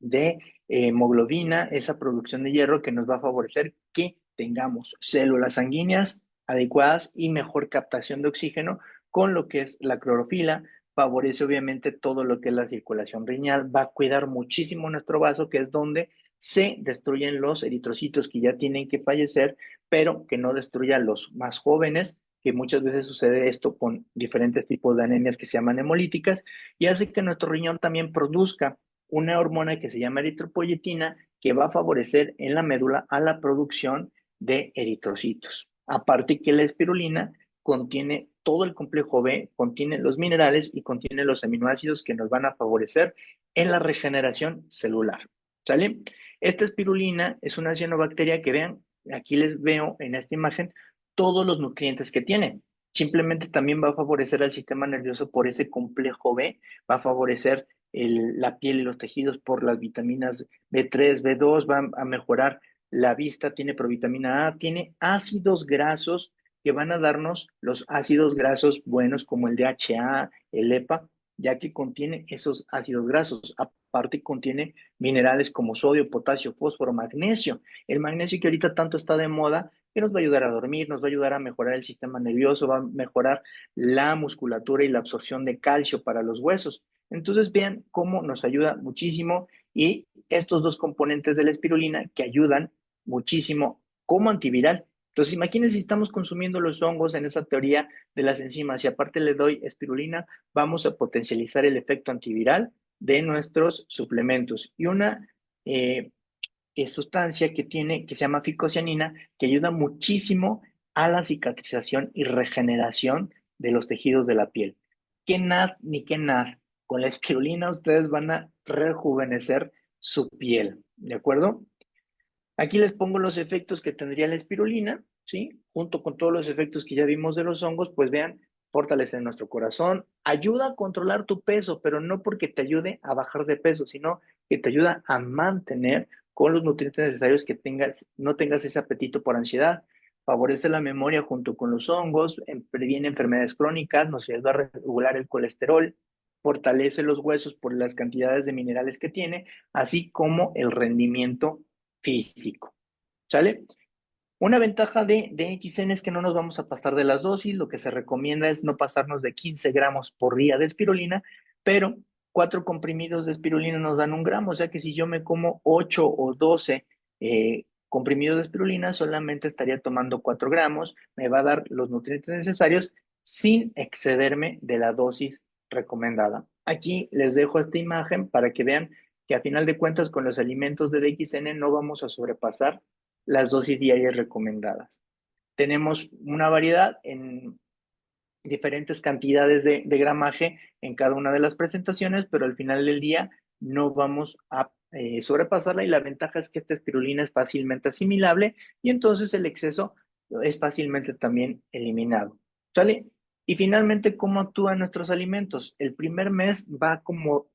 de hemoglobina, esa producción de hierro que nos va a favorecer que tengamos células sanguíneas adecuadas y mejor captación de oxígeno con lo que es la clorofila. Favorece obviamente todo lo que es la circulación renal, va a cuidar muchísimo nuestro vaso, que es donde se destruyen los eritrocitos que ya tienen que fallecer, pero que no destruya a los más jóvenes, que muchas veces sucede esto con diferentes tipos de anemias que se llaman hemolíticas, y hace que nuestro riñón también produzca una hormona que se llama eritropoyetina que va a favorecer en la médula a la producción de eritrocitos. Aparte que la espirulina contiene todo el complejo B, contiene los minerales y contiene los aminoácidos que nos van a favorecer en la regeneración celular. ¿Sale? Esta espirulina es una cianobacteria que vean, aquí les veo en esta imagen todos los nutrientes que tiene. Simplemente también va a favorecer al sistema nervioso por ese complejo B, va a favorecer la piel y los tejidos por las vitaminas B3, B2, van a mejorar la vista, tiene provitamina A, tiene ácidos grasos que van a darnos los ácidos grasos buenos como el DHA, el EPA, ya que contiene esos ácidos grasos. Aparte contiene minerales como sodio, potasio, fósforo, magnesio. El magnesio que ahorita tanto está de moda, que nos va a ayudar a dormir, nos va a ayudar a mejorar el sistema nervioso, va a mejorar la musculatura y la absorción de calcio para los huesos. Entonces vean cómo nos ayuda muchísimo y estos dos componentes de la espirulina que ayudan muchísimo como antiviral. Entonces imagínense si estamos consumiendo los hongos en esa teoría de las enzimas y aparte le doy espirulina, vamos a potencializar el efecto antiviral de nuestros suplementos. Y una sustancia que tiene, que se llama ficocianina, que ayuda muchísimo a la cicatrización y regeneración de los tejidos de la piel. Que nada ni que nada. Con la espirulina ustedes van a rejuvenecer su piel, ¿de acuerdo? Aquí les pongo los efectos que tendría la espirulina, ¿sí? Junto con todos los efectos que ya vimos de los hongos, pues vean, fortalece nuestro corazón, ayuda a controlar tu peso, pero no porque te ayude a bajar de peso, sino que te ayuda a mantener con los nutrientes necesarios que tengas, no tengas ese apetito por ansiedad. Favorece la memoria junto con los hongos, previene enfermedades crónicas, nos ayuda a regular el colesterol, fortalece los huesos por las cantidades de minerales que tiene, así como el rendimiento físico. ¿Sale? Una ventaja de XN es que no nos vamos a pasar de las dosis, lo que se recomienda es no pasarnos de 15 gramos por día de espirulina, pero 4 comprimidos de espirulina nos dan 1 gramo, o sea que si yo me como 8 o 12 comprimidos de espirulina, solamente estaría tomando 4 gramos, me va a dar los nutrientes necesarios sin excederme de la dosis recomendada. Aquí les dejo esta imagen para que vean que a final de cuentas con los alimentos de DXN no vamos a sobrepasar las dosis diarias recomendadas. Tenemos una variedad en diferentes cantidades de gramaje en cada una de las presentaciones, pero al final del día no vamos a sobrepasarla y la ventaja es que esta espirulina es fácilmente asimilable y entonces el exceso es fácilmente también eliminado. ¿Sale? Y finalmente, ¿cómo actúan nuestros alimentos? El primer mes va como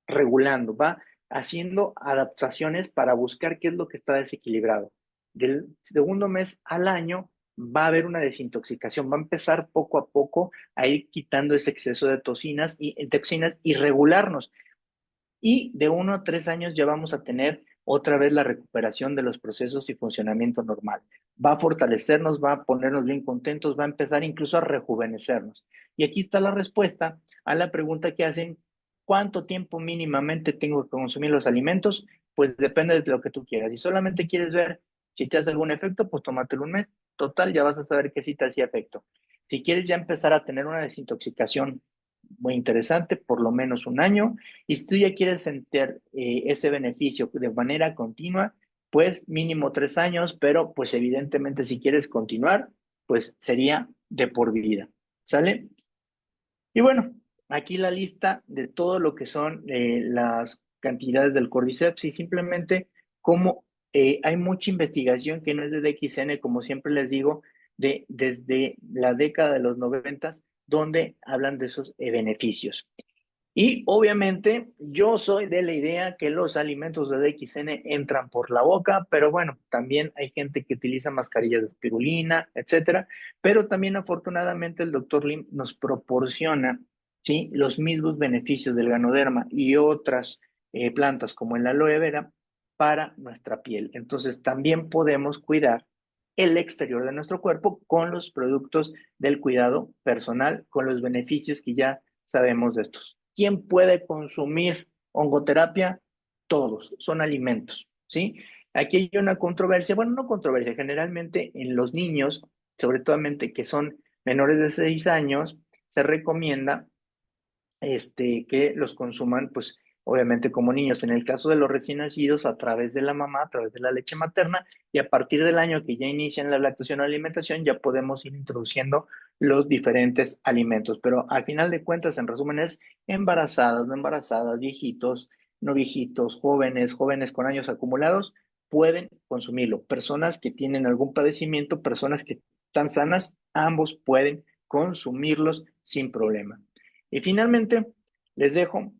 regulando, va haciendo adaptaciones para buscar qué es lo que está desequilibrado. Del segundo mes al año va a haber una desintoxicación, va a empezar poco a poco a ir quitando ese exceso de toxinas y regularnos. Y de 1 a 3 años ya vamos a tener otra vez la recuperación de los procesos y funcionamiento normal. Va a fortalecernos, va a ponernos bien contentos, va a empezar incluso a rejuvenecernos. Y aquí está la respuesta a la pregunta que hacen: ¿cuánto tiempo mínimamente tengo que consumir los alimentos? Pues depende de lo que tú quieras. Si solamente quieres ver si te hace algún efecto, pues tómatelo un mes. Total, ya vas a saber que sí te hacía efecto. Si quieres ya empezar a tener una desintoxicación muy interesante, por lo menos un año, y si tú ya quieres sentir ese beneficio de manera continua, pues mínimo 3 años, pero pues evidentemente si quieres continuar, pues sería de por vida. ¿Sale? Y bueno, aquí la lista de todo lo que son las cantidades del Cordyceps y simplemente como hay mucha investigación que no es de DXN, como siempre les digo, desde la década de los 90, donde hablan de esos beneficios. Y obviamente yo soy de la idea que los alimentos de DXN entran por la boca, pero bueno, también hay gente que utiliza mascarillas de espirulina, etcétera. Pero también afortunadamente el doctor Lim nos proporciona, ¿sí?, los mismos beneficios del Ganoderma y otras plantas como el aloe vera para nuestra piel. Entonces también podemos cuidar el exterior de nuestro cuerpo con los productos del cuidado personal, con los beneficios que ya sabemos de estos. ¿Quién puede consumir ongoterapia? Todos, son alimentos, ¿sí? Aquí hay una controversia, bueno, no controversia, generalmente en los niños, sobre todo que son menores de 6 años, se recomienda que los consuman, pues, obviamente como niños. En el caso de los recién nacidos, a través de la mamá, a través de la leche materna, y a partir del año que ya inician la lactación o alimentación, ya podemos ir introduciendo los diferentes alimentos. Pero al final de cuentas, en resumen, es embarazadas, no embarazadas, viejitos, no viejitos, jóvenes, jóvenes con años acumulados, pueden consumirlo. Personas que tienen algún padecimiento, personas que están sanas, ambos pueden consumirlos sin problema. Y finalmente, les dejo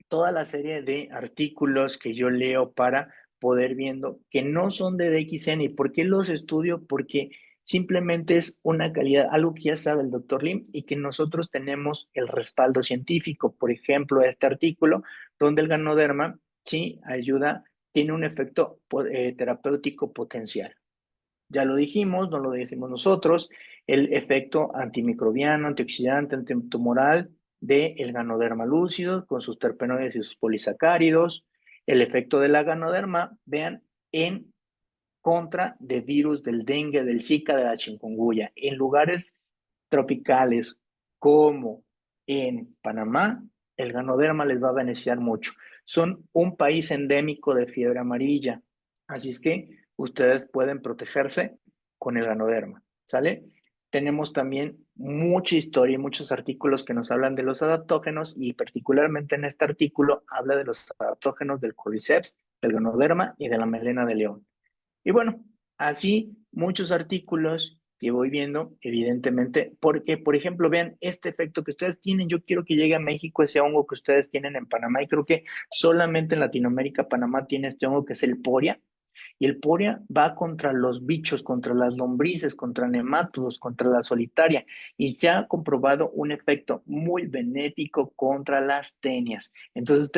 toda la serie de artículos que yo leo para poder viendo que no son de DXN. ¿Y por qué los estudio? Porque simplemente es una calidad, algo que ya sabe el doctor Lim y que nosotros tenemos el respaldo científico. Por ejemplo, este artículo donde el Ganoderma sí ayuda, tiene un efecto terapéutico potencial. Ya lo dijimos, no lo dijimos nosotros, el efecto antimicrobiano, antioxidante, antitumoral del Ganoderma lúcido con sus terpenoides y sus polisacáridos, el efecto de la Ganoderma, vean, en contra de virus del dengue, del Zika, de la chikungunya. En lugares tropicales como en Panamá, el Ganoderma les va a beneficiar mucho. Son un país endémico de fiebre amarilla, así es que ustedes pueden protegerse con el Ganoderma, ¿sale? Tenemos también mucha historia y muchos artículos que nos hablan de los adaptógenos y particularmente en este artículo habla de los adaptógenos del Cordyceps, del Ganoderma y de la melena de león. Y bueno, así muchos artículos que voy viendo, evidentemente, porque, por ejemplo, vean este efecto que ustedes tienen. Yo quiero que llegue a México ese hongo que ustedes tienen en Panamá, y creo que solamente en Latinoamérica Panamá tiene este hongo que es el poria. Y el poria va contra los bichos, contra las lombrices, contra nemátodos, contra la solitaria. Y se ha comprobado un efecto muy benéfico contra las tenias. Entonces,